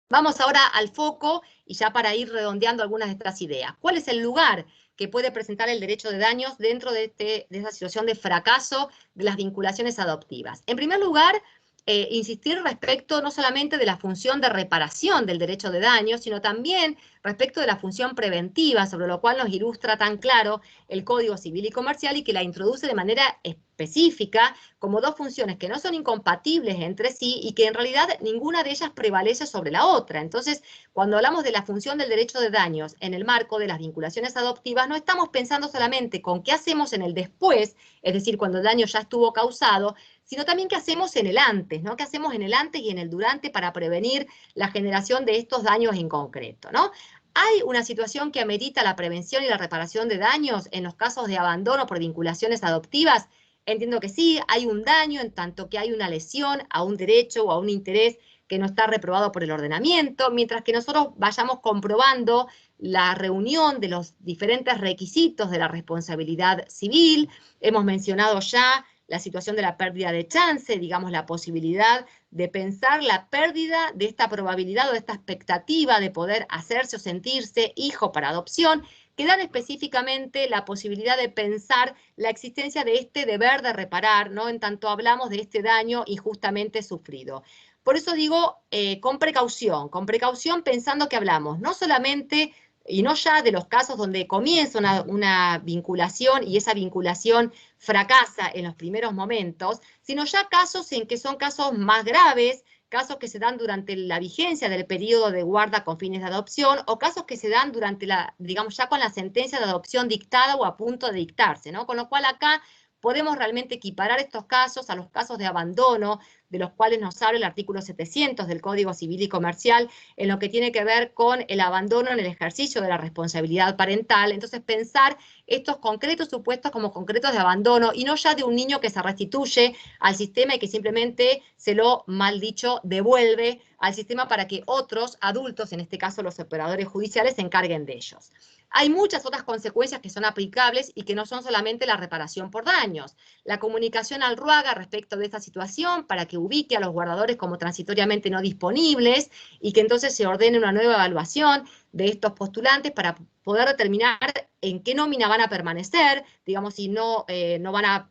vamos ahora al foco y ya para ir redondeando algunas de estas ideas. ¿Cuál es el lugar que puede presentar el derecho de daños dentro de esa situación de fracaso de las vinculaciones adoptivas? En primer lugar, insistir respecto no solamente de la función de reparación del derecho de daños, sino también respecto de la función preventiva, sobre lo cual nos ilustra tan claro el Código Civil y Comercial y que la introduce de manera específica como dos funciones que no son incompatibles entre sí y que en realidad ninguna de ellas prevalece sobre la otra. Entonces, cuando hablamos de la función del derecho de daños en el marco de las vinculaciones adoptivas, no estamos pensando solamente con qué hacemos en el después, es decir, cuando el daño ya estuvo causado, sino también qué hacemos en el antes, ¿no? Qué hacemos en el antes y en el durante para prevenir la generación de estos daños en concreto, ¿no? ¿Hay una situación que amerita la prevención y la reparación de daños en los casos de abandono por vinculaciones adoptivas? Entiendo que sí, hay un daño en tanto que hay una lesión a un derecho o a un interés que no está reprobado por el ordenamiento, mientras que nosotros vayamos comprobando la reunión de los diferentes requisitos de la responsabilidad civil. Hemos mencionado ya la situación de la pérdida de chance, digamos, la posibilidad de pensar la pérdida de esta probabilidad o de esta expectativa de poder hacerse o sentirse hijo para adopción, que dan específicamente la posibilidad de pensar la existencia de este deber de reparar, ¿no? En tanto hablamos de este daño injustamente sufrido. Por eso digo, con precaución pensando que hablamos no solamente y no ya de los casos donde comienza una vinculación y esa vinculación fracasa en los primeros momentos, sino ya casos en que son casos más graves, casos que se dan durante la vigencia del periodo de guarda con fines de adopción o casos que se dan durante digamos, ya con la sentencia de adopción dictada o a punto de dictarse, ¿no? Con lo cual acá podemos realmente equiparar estos casos a los casos de abandono, de los cuales nos habla el artículo 700 del Código Civil y Comercial, en lo que tiene que ver con el abandono en el ejercicio de la responsabilidad parental. Entonces, pensar estos concretos supuestos como concretos de abandono y no ya de un niño que se restituye al sistema y que simplemente se lo, mal dicho, devuelve al sistema para que otros adultos, en este caso los operadores judiciales, se encarguen de ellos. Hay muchas otras consecuencias que son aplicables y que no son solamente la reparación por daños. La comunicación al RUAGA respecto de esta situación para que ubique a los guardadores como transitoriamente no disponibles y que entonces se ordene una nueva evaluación de estos postulantes para poder determinar en qué nómina van a permanecer, digamos, si no van a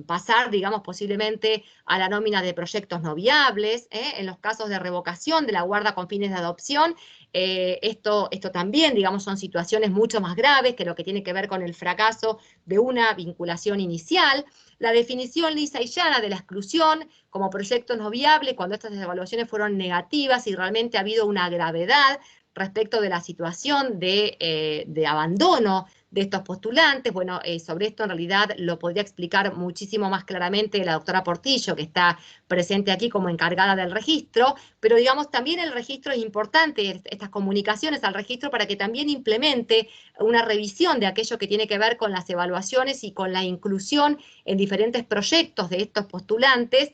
pasar, digamos, posiblemente a la nómina de proyectos no viables, en los casos de revocación de la guarda con fines de adopción. Esto también, digamos, son situaciones mucho más graves que lo que tiene que ver con el fracaso de una vinculación inicial. La definición lisa y llana de la exclusión como proyecto no viable cuando estas evaluaciones fueron negativas y realmente ha habido una gravedad respecto de la situación de abandono de estos postulantes. Bueno, sobre esto en realidad lo podría explicar muchísimo más claramente la doctora Portillo, que está presente aquí como encargada del registro, pero digamos también el registro es importante, estas comunicaciones al registro para que también implemente una revisión de aquello que tiene que ver con las evaluaciones y con la inclusión en diferentes proyectos de estos postulantes,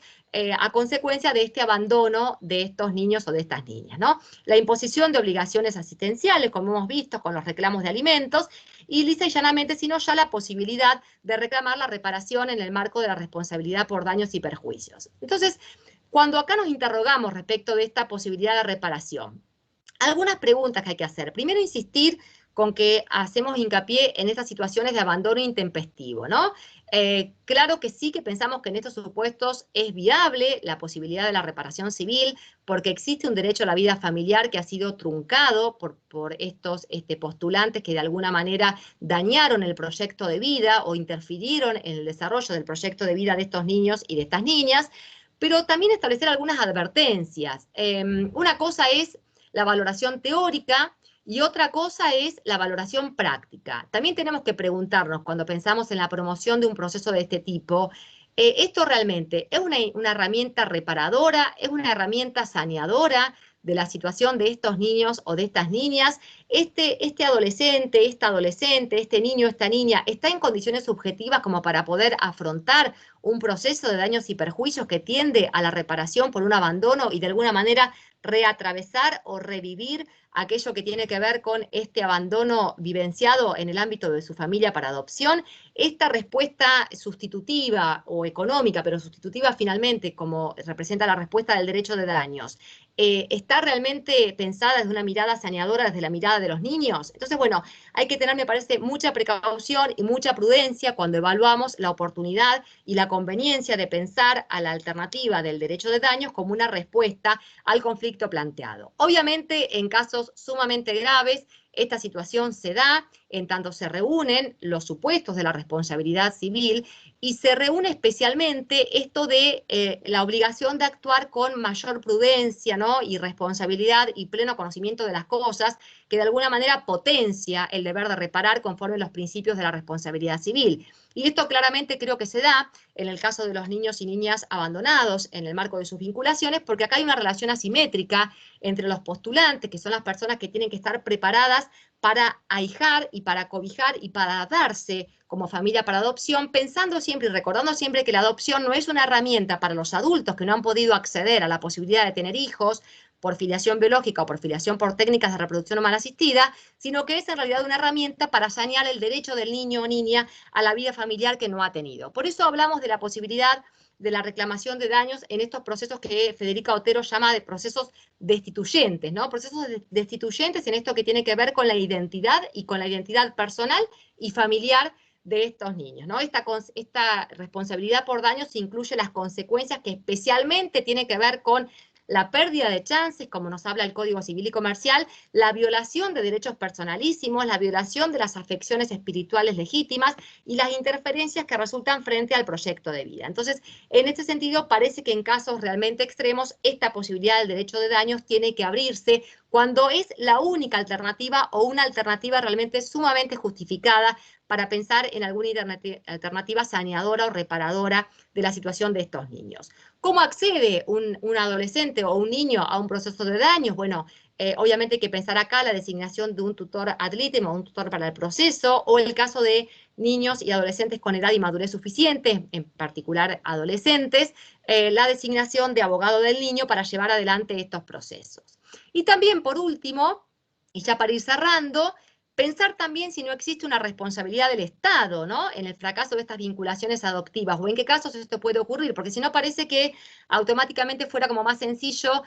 a consecuencia de este abandono de estos niños o de estas niñas, ¿no? La imposición de obligaciones asistenciales, como hemos visto con los reclamos de alimentos, y lisa y llanamente, sino ya la posibilidad de reclamar la reparación en el marco de la responsabilidad por daños y perjuicios. Entonces, cuando acá nos interrogamos respecto de esta posibilidad de reparación, algunas preguntas que hay que hacer. Primero, insistir con que hacemos hincapié en estas situaciones de abandono intempestivo, ¿no? Claro que sí que pensamos que en estos supuestos es viable la posibilidad de la reparación civil porque existe un derecho a la vida familiar que ha sido truncado por estos postulantes que de alguna manera dañaron el proyecto de vida o interfirieron en el desarrollo del proyecto de vida de estos niños y de estas niñas, pero también establecer algunas advertencias. Una cosa es la valoración teórica, y otra cosa es la valoración práctica. También tenemos que preguntarnos cuando pensamos en la promoción de un proceso de este tipo, ¿esto realmente es una herramienta reparadora, es una herramienta saneadora de la situación de estos niños o de estas niñas? Este adolescente, esta adolescente, este niño, esta niña, ¿está en condiciones subjetivas como para poder afrontar un proceso de daños y perjuicios que tiende a la reparación por un abandono y de alguna manera reatravesar o revivir aquello que tiene que ver con este abandono vivenciado en el ámbito de su familia para adopción? Esta respuesta sustitutiva o económica, pero sustitutiva finalmente, como representa la respuesta del derecho de daños, ¿está realmente pensada desde una mirada saneadora, desde la mirada de los niños. Entonces, bueno, hay que tener, me parece, mucha precaución y mucha prudencia cuando evaluamos la oportunidad y la conveniencia de pensar a la alternativa del derecho de daños como una respuesta al conflicto planteado. Obviamente, en casos sumamente graves, esta situación se da en tanto se reúnen los supuestos de la responsabilidad civil y se reúne especialmente esto de la obligación de actuar con mayor prudencia, ¿no? Y responsabilidad y pleno conocimiento de las cosas, que de alguna manera potencia el deber de reparar conforme los principios de la responsabilidad civil. Y esto claramente creo que se da en el caso de los niños y niñas abandonados en el marco de sus vinculaciones, porque acá hay una relación asimétrica entre los postulantes, que son las personas que tienen que estar preparadas para ahijar y para cobijar y para darse como familia para adopción, pensando siempre y recordando siempre que la adopción no es una herramienta para los adultos que no han podido acceder a la posibilidad de tener hijos por filiación biológica o por filiación por técnicas de reproducción humana asistida, sino que es en realidad una herramienta para sanear el derecho del niño o niña a la vida familiar que no ha tenido. Por eso hablamos de la posibilidad de la reclamación de daños en estos procesos que Federica Otero llama de procesos destituyentes, ¿no? Procesos destituyentes en esto que tiene que ver con la identidad y con la identidad personal y familiar de estos niños, ¿no? Esta responsabilidad por daños incluye las consecuencias que especialmente tienen que ver con la pérdida de chances, como nos habla el Código Civil y Comercial, la violación de derechos personalísimos, la violación de las afecciones espirituales legítimas y las interferencias que resultan frente al proyecto de vida. Entonces, en este sentido, parece que en casos realmente extremos, esta posibilidad del derecho de daños tiene que abrirse cuando es la única alternativa o una alternativa realmente sumamente justificada para pensar en alguna alternativa saneadora o reparadora de la situación de estos niños. ¿Cómo accede un adolescente o un niño a un proceso de daños? Bueno, obviamente hay que pensar acá la designación de un tutor ad litem o un tutor para el proceso, o el caso de niños y adolescentes con edad y madurez suficiente, en particular adolescentes, la designación de abogado del niño para llevar adelante estos procesos. Y también, por último, y ya para ir cerrando, pensar también si no existe una responsabilidad del Estado, ¿no? En el fracaso de estas vinculaciones adoptivas, o en qué casos esto puede ocurrir, porque si no parece que automáticamente fuera como más sencillo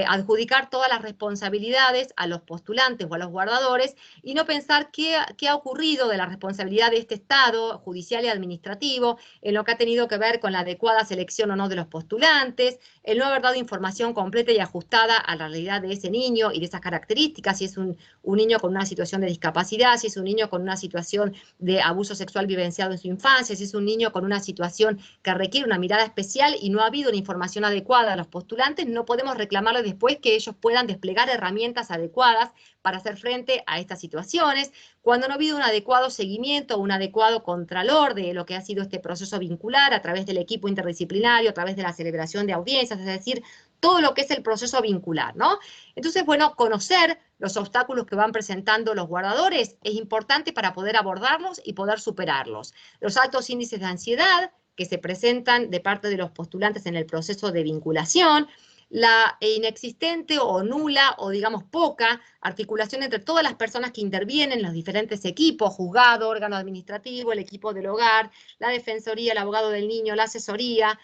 adjudicar todas las responsabilidades a los postulantes o a los guardadores y no pensar qué ha ocurrido de la responsabilidad de este Estado judicial y administrativo en lo que ha tenido que ver con la adecuada selección o no de los postulantes, el no haber dado información completa y ajustada a la realidad de ese niño y de esas características, si es un niño con una situación de discapacidad, si es un niño con una situación de abuso sexual vivenciado en su infancia, si es un niño con una situación que requiere una mirada especial y no ha habido una información adecuada a los postulantes, no podemos reclamarles después que ellos puedan desplegar herramientas adecuadas para hacer frente a estas situaciones. Cuando no ha habido un adecuado seguimiento, un adecuado contralor de lo que ha sido este proceso vincular a través del equipo interdisciplinario, a través de la celebración de audiencias, es decir, todo lo que es el proceso vincular, ¿no? Entonces, bueno, conocer los obstáculos que van presentando los guardadores es importante para poder abordarlos y poder superarlos. Los altos índices de ansiedad que se presentan de parte de los postulantes en el proceso de vinculación, la inexistente o nula o digamos poca articulación entre todas las personas que intervienen en los diferentes equipos, juzgado, órgano administrativo, el equipo del hogar, la defensoría, el abogado del niño, la asesoría,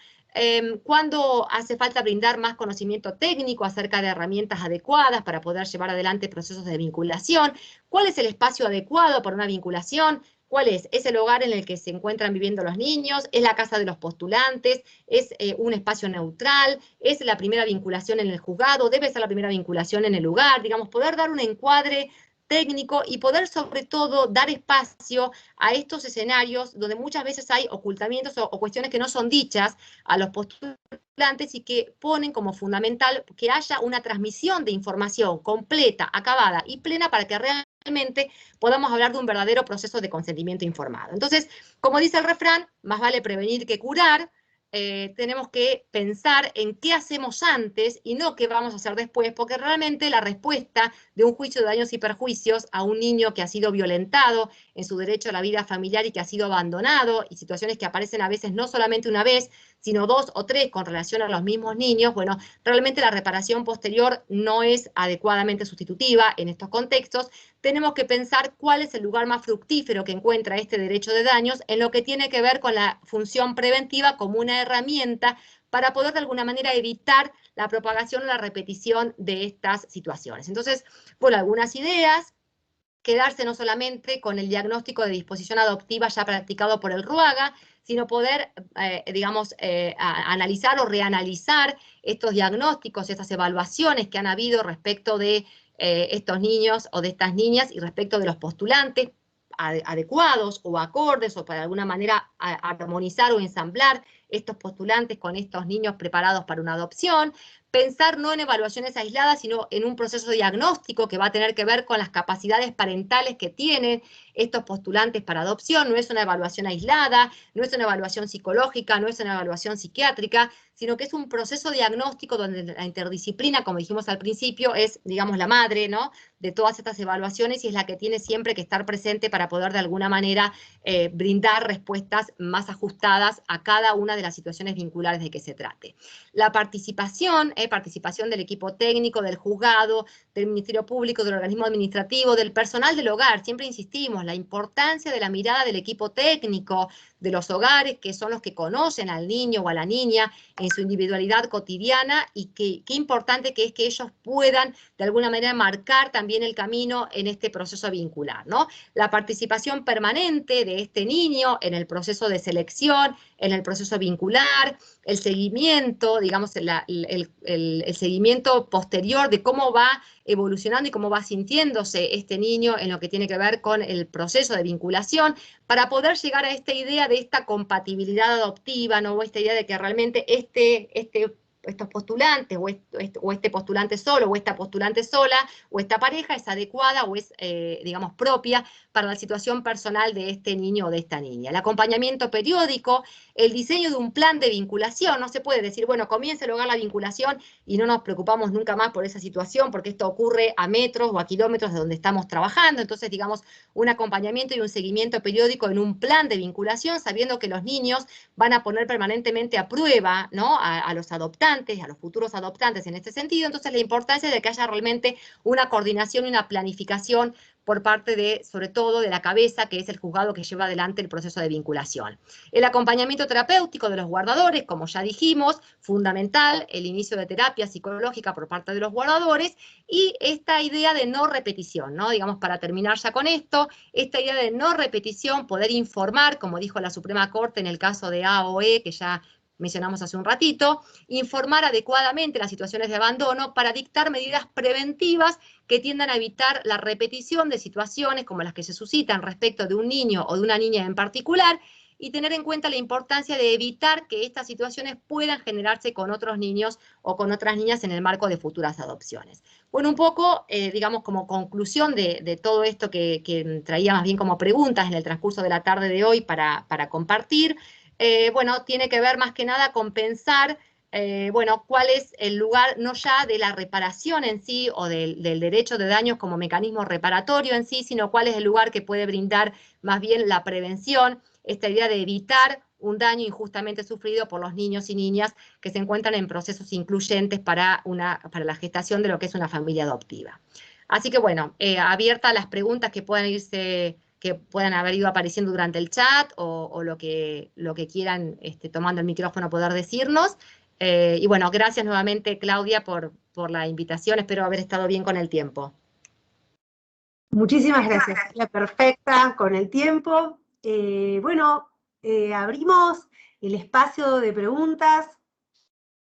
cuando hace falta brindar más conocimiento técnico acerca de herramientas adecuadas para poder llevar adelante procesos de vinculación, cuál es el espacio adecuado para una vinculación, cuál es el hogar en el que se encuentran viviendo los niños, es la casa de los postulantes, es un espacio neutral, es la primera vinculación en el juzgado, debe ser la primera vinculación en el lugar, digamos, poder dar un encuadre técnico y poder sobre todo dar espacio a estos escenarios donde muchas veces hay ocultamientos o cuestiones que no son dichas a los postulantes y que ponen como fundamental que haya una transmisión de información completa, acabada y plena para que realmente podamos hablar de un verdadero proceso de consentimiento informado. Entonces, como dice el refrán, más vale prevenir que curar. Tenemos que pensar en qué hacemos antes y no qué vamos a hacer después, porque realmente la respuesta de un juicio de daños y perjuicios a un niño que ha sido violentado en su derecho a la vida familiar y que ha sido abandonado, y situaciones que aparecen a veces no solamente una vez, sino 2 o 3 con relación a los mismos niños, bueno, realmente la reparación posterior no es adecuadamente sustitutiva en estos contextos. Tenemos que pensar cuál es el lugar más fructífero que encuentra este derecho de daños en lo que tiene que ver con la función preventiva como una herramienta para poder de alguna manera evitar la propagación o la repetición de estas situaciones. Entonces, bueno, algunas ideas. quedarse no solamente con el diagnóstico de disposición adoptiva ya practicado por el RUAGA, sino poder, analizar o reanalizar estos diagnósticos, estas evaluaciones que han habido respecto de estos niños o de estas niñas y respecto de los postulantes adecuados o acordes o para alguna manera armonizar o ensamblar estos postulantes con estos niños preparados para una adopción, pensar no en evaluaciones aisladas, sino en un proceso diagnóstico que va a tener que ver con las capacidades parentales que tienen estos postulantes para adopción. No es una evaluación aislada, no es una evaluación psicológica, no es una evaluación psiquiátrica, sino que es un proceso diagnóstico donde la interdisciplina, como dijimos al principio, es, digamos, la madre, ¿no?, de todas estas evaluaciones y es la que tiene siempre que estar presente para poder de alguna manera brindar respuestas más ajustadas a cada una de las situaciones vinculares de que se trate. La participación del equipo técnico, del juzgado, del Ministerio Público, del organismo administrativo, del personal del hogar. Siempre insistimos, la importancia de la mirada del equipo técnico, de los hogares, que son los que conocen al niño o a la niña en su individualidad cotidiana, y qué importante que es que ellos puedan de alguna manera marcar también el camino en este proceso vincular, ¿no? La participación permanente de este niño en el proceso de selección, en el proceso vincular, el seguimiento, digamos, el seguimiento posterior de cómo va evolucionando y cómo va sintiéndose este niño en lo que tiene que ver con el proceso de vinculación, para poder llegar a esta idea de esta compatibilidad adoptiva, ¿no?, o esta idea de que realmente estos postulantes, o este postulante solo, o esta postulante sola, o esta pareja es adecuada o es, digamos, propia para la situación personal de este niño o de esta niña. El acompañamiento periódico, el diseño de un plan de vinculación. No se puede decir, bueno, comienza el hogar la vinculación y no nos preocupamos nunca más por esa situación, porque esto ocurre a metros o a kilómetros de donde estamos trabajando. Entonces, digamos, un acompañamiento y un seguimiento periódico en un plan de vinculación, sabiendo que los niños van a poner permanentemente a prueba, ¿no?, a los adoptantes, a los futuros adoptantes en este sentido. Entonces, la importancia de que haya realmente una coordinación y una planificación por parte de, sobre todo, de la cabeza, que es el juzgado que lleva adelante el proceso de vinculación. El acompañamiento terapéutico de los guardadores, como ya dijimos, fundamental, el inicio de terapia psicológica por parte de los guardadores, y esta idea de no repetición, ¿no? Digamos, para terminar ya con esto, esta idea de no repetición, poder informar, como dijo la Suprema Corte en el caso de A o E, que ya mencionamos hace un ratito, informar adecuadamente las situaciones de abandono para dictar medidas preventivas que tiendan a evitar la repetición de situaciones como las que se suscitan respecto de un niño o de una niña en particular, y tener en cuenta la importancia de evitar que estas situaciones puedan generarse con otros niños o con otras niñas en el marco de futuras adopciones. Bueno, un poco, digamos, como conclusión de todo esto que traía más bien como preguntas en el transcurso de la tarde de hoy para compartir, bueno, tiene que ver más que nada con pensar, bueno, cuál es el lugar, no ya de la reparación en sí o del derecho de daños como mecanismo reparatorio en sí, sino cuál es el lugar que puede brindar más bien la prevención, esta idea de evitar un daño injustamente sufrido por los niños y niñas que se encuentran en procesos incluyentes para la gestación de lo que es una familia adoptiva. Así que bueno, abierta a las preguntas que puedan haber ido apareciendo durante el chat o lo que quieran, tomando el micrófono, poder decirnos. Y bueno, gracias nuevamente, Claudia, por la invitación. Espero haber estado bien con el tiempo. Muchísimas gracias, perfecta con el tiempo. Bueno, abrimos el espacio de preguntas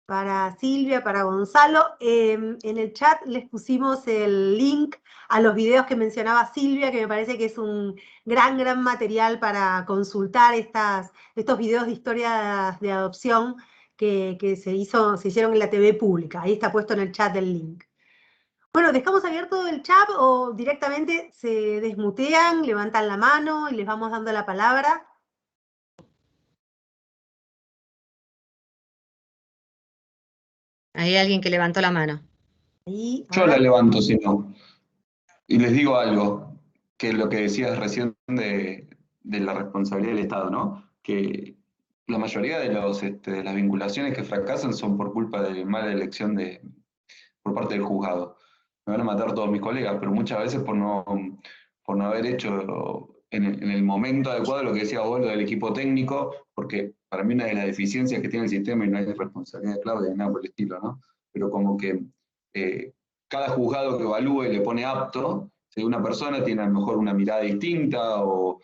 para Silvia, para Gonzalo. En el chat les pusimos el link a los videos que mencionaba Silvia, que me parece que es un gran material para consultar estos videos de historias de adopción que se hicieron en la TV pública. Ahí está puesto en el chat el link. Bueno, ¿dejamos abierto el chat o directamente se desmutean, levantan la mano y les vamos dando la palabra? Hay alguien que levantó la mano. Yo la levanto, si no. Y les digo algo, que lo que decías recién de la responsabilidad del Estado, ¿no? Que la mayoría de las vinculaciones que fracasan son por culpa de mala elección por parte del juzgado. Me van a matar todos mis colegas, pero muchas veces por no haber hecho en el momento adecuado lo que decía vos, lo del equipo técnico, porque para mí una de las deficiencias que tiene el sistema, y no es responsabilidad de Claudia ni nada por el estilo, ¿no? Pero como que cada juzgado que evalúe y le pone apto, Si una persona tiene a lo mejor una mirada distinta o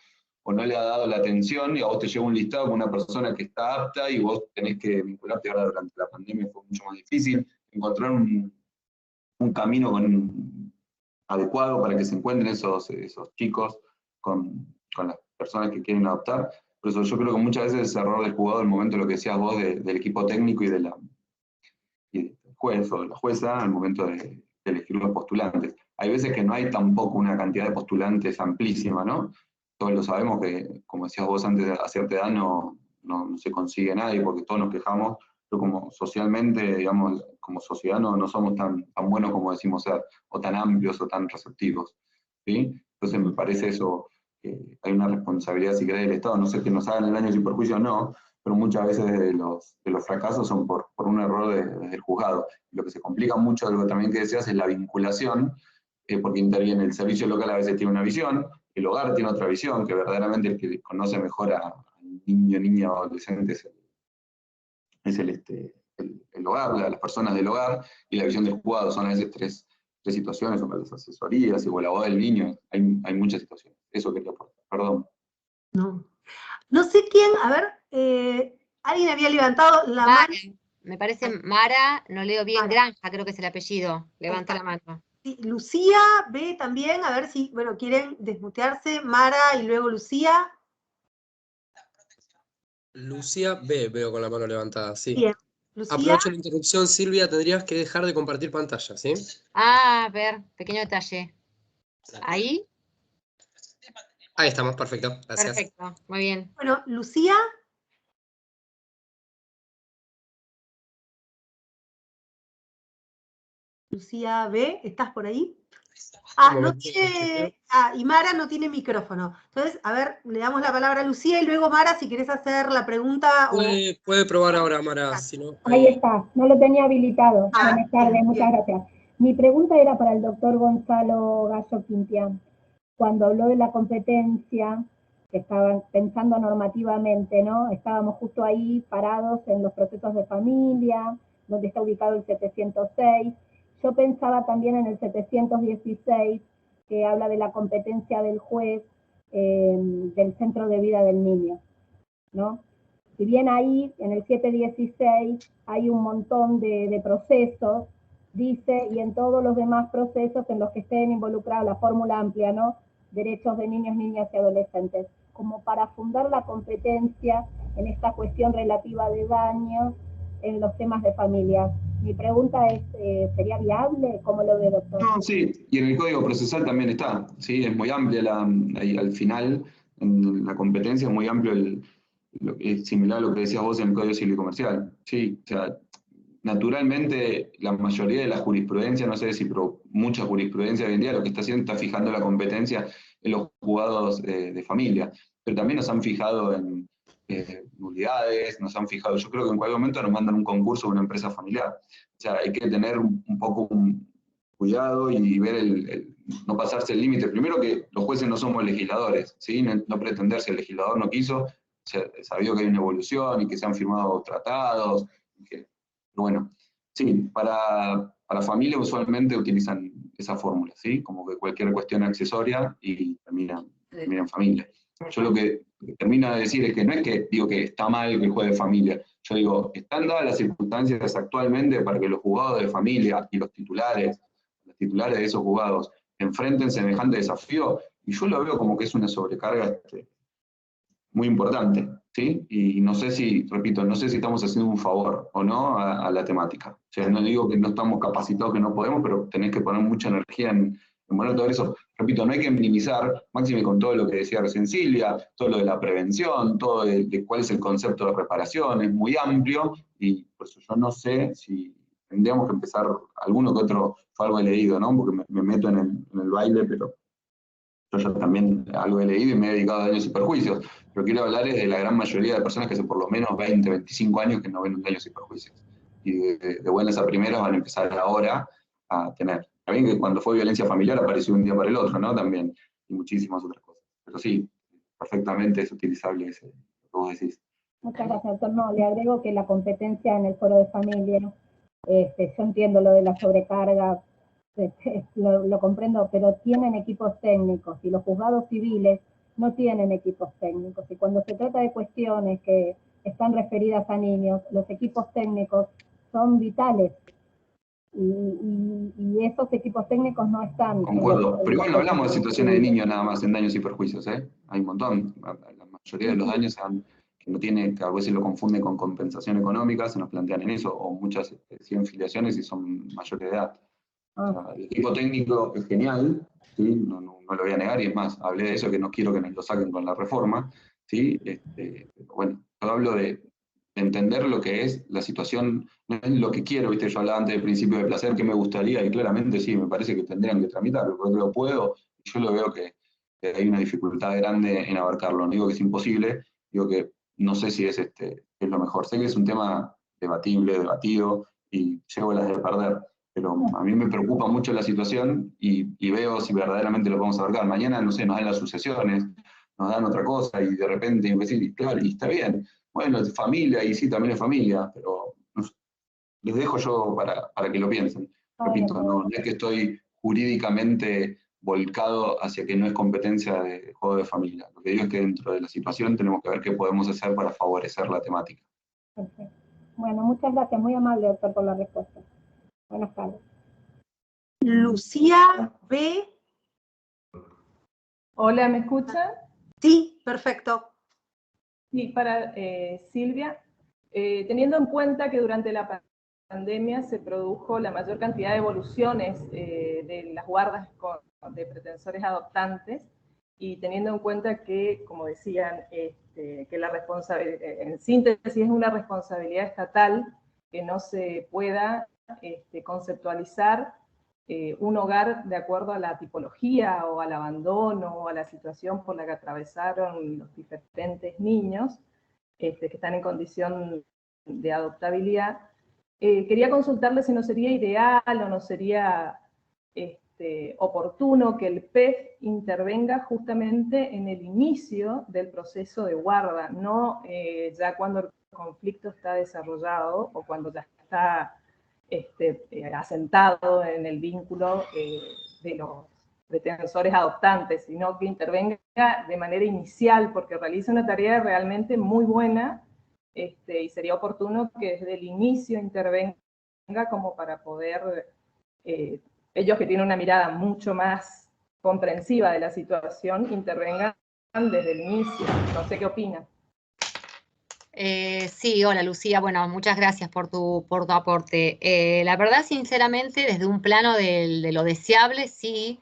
no le ha dado la atención, y a vos te llega un listado con una persona que está apta y vos tenés que vincularte. Ahora durante la pandemia fue mucho más difícil encontrar un camino adecuado para que se encuentren esos chicos con las personas que quieren adoptar. Por eso yo creo que muchas veces ese error del jugador, el momento de lo que decías vos del equipo técnico y del juez o de la jueza, al momento de elegir los postulantes. Hay veces que no hay tampoco una cantidad de postulantes amplísima, ¿no? Todos lo sabemos que, como decías vos antes, a cierta edad no se consigue nadie, porque todos nos quejamos, pero como socialmente, digamos, como sociedad no somos tan buenos como decimos ser, o tan amplios o tan receptivos, ¿sí? Entonces me parece eso, que hay una responsabilidad, si querés, del Estado. No sé que nos hagan el daño sin perjuicio o no, pero muchas veces de los fracasos son por un error del juzgado. Lo que se complica mucho, algo también que decías, es la vinculación, porque interviene el servicio local, a veces tiene una visión, el hogar tiene otra visión, que verdaderamente el que conoce mejor al niño, niña o adolescente es el hogar, las personas del hogar, y la visión del juzgado. Son a veces tres situaciones, son las asesorías, o la voz del niño, hay muchas situaciones. Eso quería aportar, perdón. No sé quién, a ver, alguien había levantado la mano. Me parece Mara, no leo bien, Mara. Granja creo que es el apellido, levanta la mano. Sí, Lucía B también, a ver si, bueno, quieren desmutearse, Mara y luego Lucía. Lucía B, veo con la mano levantada, sí. Bien. Lucía. Aprovecho la interrupción, Silvia, tendrías que dejar de compartir pantalla, ¿sí? A ver, pequeño detalle. ¿Ahí? Ahí estamos, perfecto, gracias. Perfecto, muy bien. Bueno, Lucía. Lucía B, ¿estás por ahí? No tiene, y Mara no tiene micrófono. Entonces, a ver, le damos la palabra a Lucía y luego Mara, si querés hacer la pregunta. Puede probar ahora, Mara, si no. Ahí está, no lo tenía habilitado. Buenas tardes, muchas gracias. Mi pregunta era para el doctor Gonzalo Gallo Quintián. Cuando habló de la competencia, que estaban pensando normativamente, ¿no? Estábamos justo ahí parados en los procesos de familia, donde está ubicado el 706. Yo pensaba también en el 716, que habla de la competencia del juez del centro de vida del niño, ¿no? Si bien ahí, en el 716, hay un montón de procesos, dice, y en todos los demás procesos en los que estén involucrados, la fórmula amplia, ¿no? Derechos de niños, niñas y adolescentes, como para fundar la competencia en esta cuestión relativa de daños en los temas de familia. Mi pregunta es, ¿sería viable? ¿Cómo lo ve, doctor? No, sí, y en el Código Procesal también está, ¿sí? Es muy amplia ahí al final, en la competencia es muy amplio, es similar a lo que decías vos en el Código Civil y Comercial, ¿sí? O sea, naturalmente la mayoría de la jurisprudencia, no sé si, pero mucha jurisprudencia hoy en día lo que está haciendo está fijando la competencia en los juzgados de familia, pero también nos han fijado en nulidades, nos han fijado, yo creo que en cualquier momento nos mandan un concurso de una empresa familiar. O sea, hay que tener un poco un cuidado y ver no pasarse el límite. Primero que los jueces no somos legisladores, ¿sí? No pretender si el legislador no quiso, sabido que hay una evolución y que se han firmado tratados. Bueno, sí, para familia usualmente utilizan esa fórmula, ¿sí? Como que cualquier cuestión accesoria y termina en familia. Yo lo que termino de decir es que no es que digo que está mal que juegue familia, yo digo, están dadas las circunstancias actualmente para que los juzgados de familia y los titulares de esos juzgados enfrenten semejante desafío, y yo lo veo como que es una sobrecarga muy importante, ¿sí? Y no sé si estamos haciendo un favor o no a la temática. O sea, no digo que no estamos capacitados, que no podemos, pero tenés que poner mucha energía en poner todo eso. Repito, no hay que minimizar, máxime con todo lo que decía recién Silvia, todo lo de la prevención, todo de cuál es el concepto de reparación, es muy amplio, y por eso yo no sé si tendríamos que empezar, alguno que otro, yo algo he leído, ¿no? Porque me meto en el baile, pero yo ya también algo he leído y me he dedicado a daños y perjuicios, pero quiero hablar de la gran mayoría de personas que hace por lo menos 20, 25 años que no ven daños y perjuicios. Y de buenas a primeras van a empezar ahora a tener. También que cuando fue violencia familiar apareció un día para el otro, ¿no? También, y muchísimas otras cosas. Pero sí, perfectamente es utilizable lo que vos decís. Muchas gracias, doctor. No, le agrego que la competencia en el foro de familia, yo entiendo lo de la sobrecarga, lo comprendo, pero tienen equipos técnicos y los juzgados civiles no tienen equipos técnicos. Y cuando se trata de cuestiones que están referidas a niños, los equipos técnicos son vitales. Y esos equipos técnicos no están. Concuerdo, pero igual no hablamos de situaciones de niños nada más en daños y perjuicios, ¿eh? Hay un montón. La mayoría de los daños que no tiene, que a veces lo confunden con compensación económica, se nos plantean en eso, o muchas siguen filiaciones y son mayores de edad. O sea, el equipo técnico es genial, ¿sí? No lo voy a negar, y es más, hablé de eso, que no quiero que nos lo saquen con la reforma, ¿sí? Bueno, yo hablo de entender lo que es la situación, no es lo que quiero, ¿viste? Yo hablaba antes del principio de placer, que me gustaría, y claramente sí, me parece que tendrían que tramitarlo, porque lo puedo, y yo lo veo que hay una dificultad grande en abarcarlo. No digo que es imposible, digo que no sé si es lo mejor. Sé que es un tema debatible, debatido, y llevo las de perder, pero a mí me preocupa mucho la situación y veo si verdaderamente lo podemos abarcar. Mañana, no sé, nos dan las sucesiones, nos dan otra cosa, y de repente, y claro, y está bien. Bueno, es familia, y sí, también es familia, pero les dejo yo para que lo piensen. Repito, no es que estoy jurídicamente volcado hacia que no es competencia de juego de familia. Lo que digo es que dentro de la situación tenemos que ver qué podemos hacer para favorecer la temática. Perfecto. Bueno, muchas gracias, muy amable, doctor, por la respuesta. Buenas tardes. Lucía B. Hola, ¿me escuchan? Sí, perfecto. Sí, para Silvia, teniendo en cuenta que durante la pandemia se produjo la mayor cantidad de evoluciones de las guardas de pretensores adoptantes, y teniendo en cuenta que, como decían, que la responsabilidad, en síntesis, es una responsabilidad estatal que no se pueda conceptualizar un hogar de acuerdo a la tipología o al abandono o a la situación por la que atravesaron los diferentes niños que están en condición de adoptabilidad. Quería consultarle si no sería ideal o no sería oportuno que el PEF intervenga justamente en el inicio del proceso de guarda, no ya cuando el conflicto está desarrollado o cuando ya está asentado en el vínculo de los pretensores adoptantes, sino que intervenga de manera inicial, porque realiza una tarea realmente muy buena, y sería oportuno que desde el inicio intervenga como para poder, ellos que tienen una mirada mucho más comprensiva de la situación, intervengan desde el inicio. No sé qué opinan. Sí, hola Lucía, bueno, muchas gracias por tu aporte. La verdad, sinceramente, desde un plano de lo deseable, sí,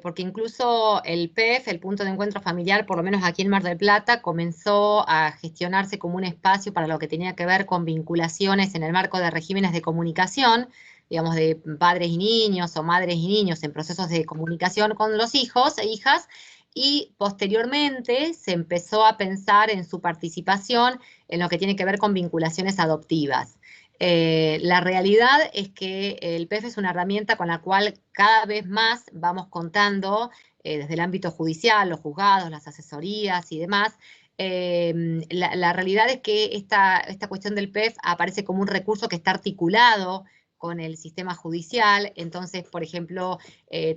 porque incluso el PEF, el punto de encuentro familiar, por lo menos aquí en Mar del Plata, comenzó a gestionarse como un espacio para lo que tenía que ver con vinculaciones en el marco de regímenes de comunicación, digamos, de padres y niños o madres y niños en procesos de comunicación con los hijos e hijas, y posteriormente se empezó a pensar en su participación en lo que tiene que ver con vinculaciones adoptivas. La realidad es que el PEF es una herramienta con la cual cada vez más vamos contando desde el ámbito judicial, los juzgados, las asesorías y demás. La realidad es que esta cuestión del PEF aparece como un recurso que está articulado con el sistema judicial. Entonces, por ejemplo,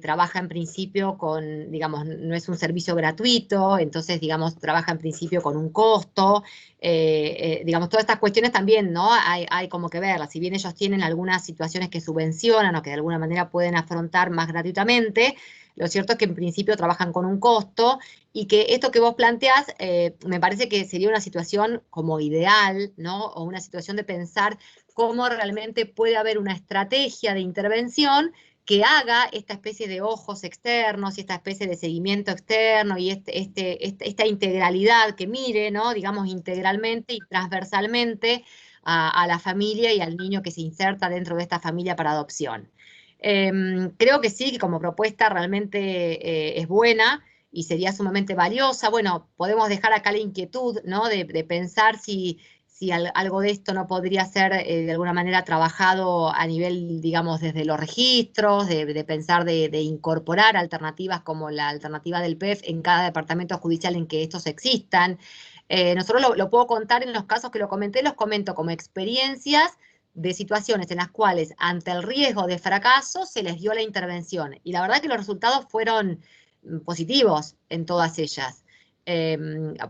trabaja en principio con, digamos, no es un servicio gratuito, entonces, digamos, trabaja en principio con un costo. Digamos, todas estas cuestiones también, ¿no? Hay como que verlas. Si bien ellos tienen algunas situaciones que subvencionan o que de alguna manera pueden afrontar más gratuitamente, lo cierto es que en principio trabajan con un costo, y que esto que vos planteás me parece que sería una situación como ideal, ¿no? O una situación de pensar cómo realmente puede haber una estrategia de intervención que haga esta especie de ojos externos y esta especie de seguimiento externo y esta integralidad que mire, ¿no? Digamos, integralmente y transversalmente a la familia y al niño que se inserta dentro de esta familia para adopción. Creo que sí, que como propuesta realmente es buena y sería sumamente valiosa. Bueno, podemos dejar acá la inquietud, ¿no? De pensar si algo de esto no podría ser de alguna manera trabajado a nivel, digamos, desde los registros, de pensar de incorporar alternativas como la alternativa del PEF en cada departamento judicial en que estos existan. Nosotros lo puedo contar en los casos que lo comenté, los comento como experiencias de situaciones en las cuales ante el riesgo de fracaso se les dio la intervención. Y la verdad que los resultados fueron positivos en todas ellas.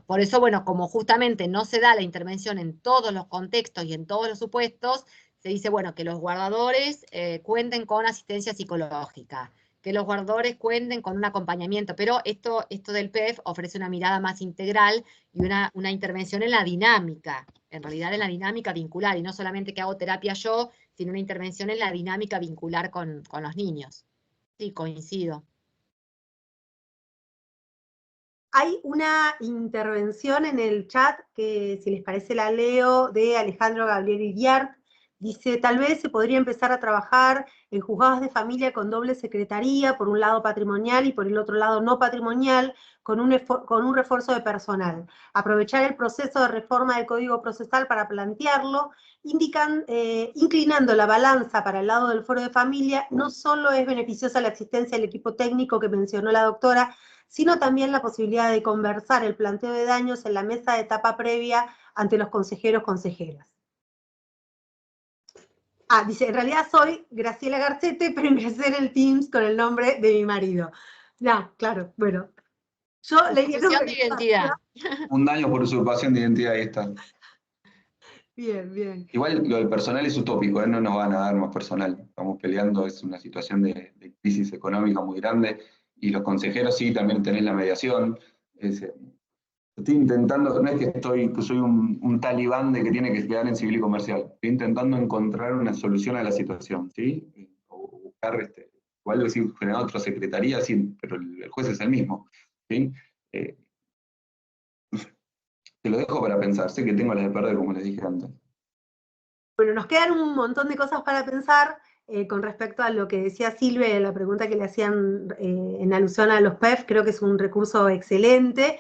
Por eso, bueno, como justamente no se da la intervención en todos los contextos y en todos los supuestos, se dice, bueno, que los guardadores cuenten con asistencia psicológica, que los guardadores cuenten con un acompañamiento, pero esto del PEF ofrece una mirada más integral y una intervención en la dinámica, en realidad en la dinámica vincular, y no solamente que hago terapia yo, sino una intervención en la dinámica vincular con los niños. Sí, coincido. Hay una intervención en el chat que, si les parece, la leo, de Alejandro Gabriel Iriart. Dice, tal vez se podría empezar a trabajar en juzgados de familia con doble secretaría, por un lado patrimonial y por el otro lado no patrimonial, con un refuerzo de personal. Aprovechar el proceso de reforma del Código Procesal para plantearlo, inclinando la balanza para el lado del foro de familia, no solo es beneficiosa la existencia del equipo técnico que mencionó la doctora, sino también la posibilidad de conversar el planteo de daños en la mesa de etapa previa ante los consejeros-consejeras. Dice, en realidad soy Graciela Garcete, pero ingresé en el Teams con el nombre de mi marido. Ya, claro, bueno. Yo leí el nombre de identidad. Un daño por usurpación de identidad, ahí está. Bien, bien. Igual lo del personal es utópico, no nos van a dar más personal. Estamos peleando, es una situación de crisis económica muy grande, y los consejeros sí, también tenés la mediación. Estoy intentando, no es que soy un talibán de que tiene que quedar en civil y comercial, estoy intentando encontrar una solución a la situación, ¿sí? O buscar, igual decir, generar otra secretaría, sí, pero el juez es el mismo, ¿sí? Te lo dejo para pensar, sé que tengo las de perder, como les dije antes. Bueno, nos quedan un montón de cosas para pensar con respecto a lo que decía Silvia y a la pregunta que le hacían en alusión a los PEF. Creo que es un recurso excelente,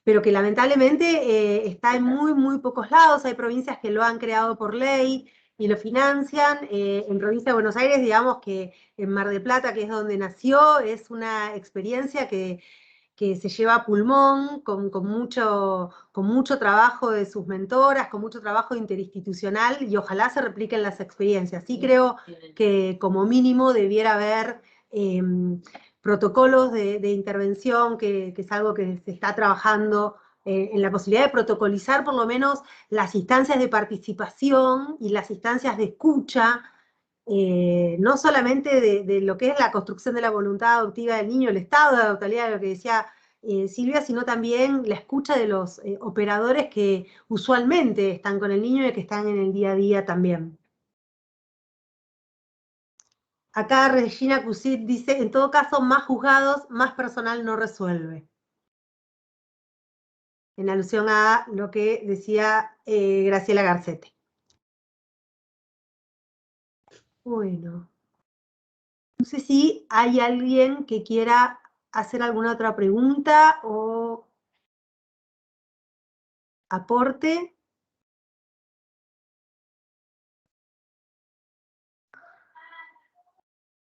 pero que lamentablemente está en muy pocos lados. Hay provincias que lo han creado por ley y lo financian. En provincia de Buenos Aires, digamos que en Mar del Plata, que es donde nació, es una experiencia que se lleva a pulmón, con mucho trabajo de sus mentoras, con mucho trabajo interinstitucional, y ojalá se repliquen las experiencias. Sí creo que como mínimo debiera haber protocolos de intervención, que es algo que se está trabajando en la posibilidad de protocolizar por lo menos las instancias de participación y las instancias de escucha, no solamente de lo que es la construcción de la voluntad adoptiva del niño, el estado de adoptabilidad, lo que decía Silvia, sino también la escucha de los operadores que usualmente están con el niño y que están en el día a día también. Acá Regina Cusit dice, en todo caso, más juzgados, más personal no resuelve. En alusión a lo que decía Graciela Garcete. Bueno. No sé si hay alguien que quiera hacer alguna otra pregunta o aporte.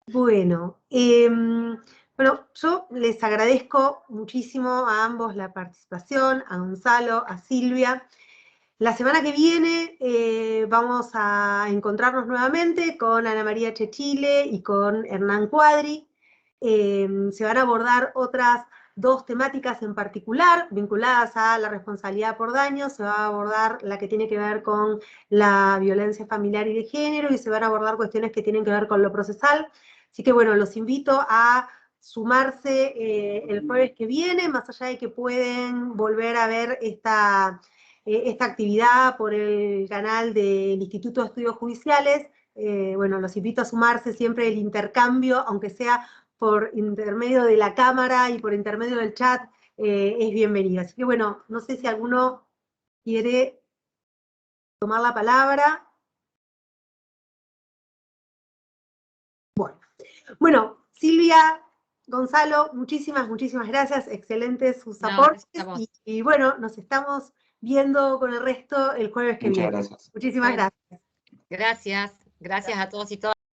Bueno, yo les agradezco muchísimo a ambos la participación, a Gonzalo, a Silvia. La semana que viene vamos a encontrarnos nuevamente con Ana María Chechile y con Hernán Cuadri. Se van a abordar otras dos temáticas en particular vinculadas a la responsabilidad por daño. Se va a abordar la que tiene que ver con la violencia familiar y de género, y se van a abordar cuestiones que tienen que ver con lo procesal. Así que bueno, los invito a sumarse el jueves que viene, más allá de que pueden volver a ver esta actividad por el canal del Instituto de Estudios Judiciales. Bueno, los invito a sumarse siempre el intercambio, aunque sea por intermedio de la cámara y por intermedio del chat, es bienvenido. Así que bueno, no sé si alguno quiere tomar la palabra. Bueno, Silvia, Gonzalo, muchísimas gracias, excelentes sus aportes, y bueno, nos estamos viendo con el resto el jueves que viene. Muchas gracias. Muchísimas gracias. Gracias a todos y todas.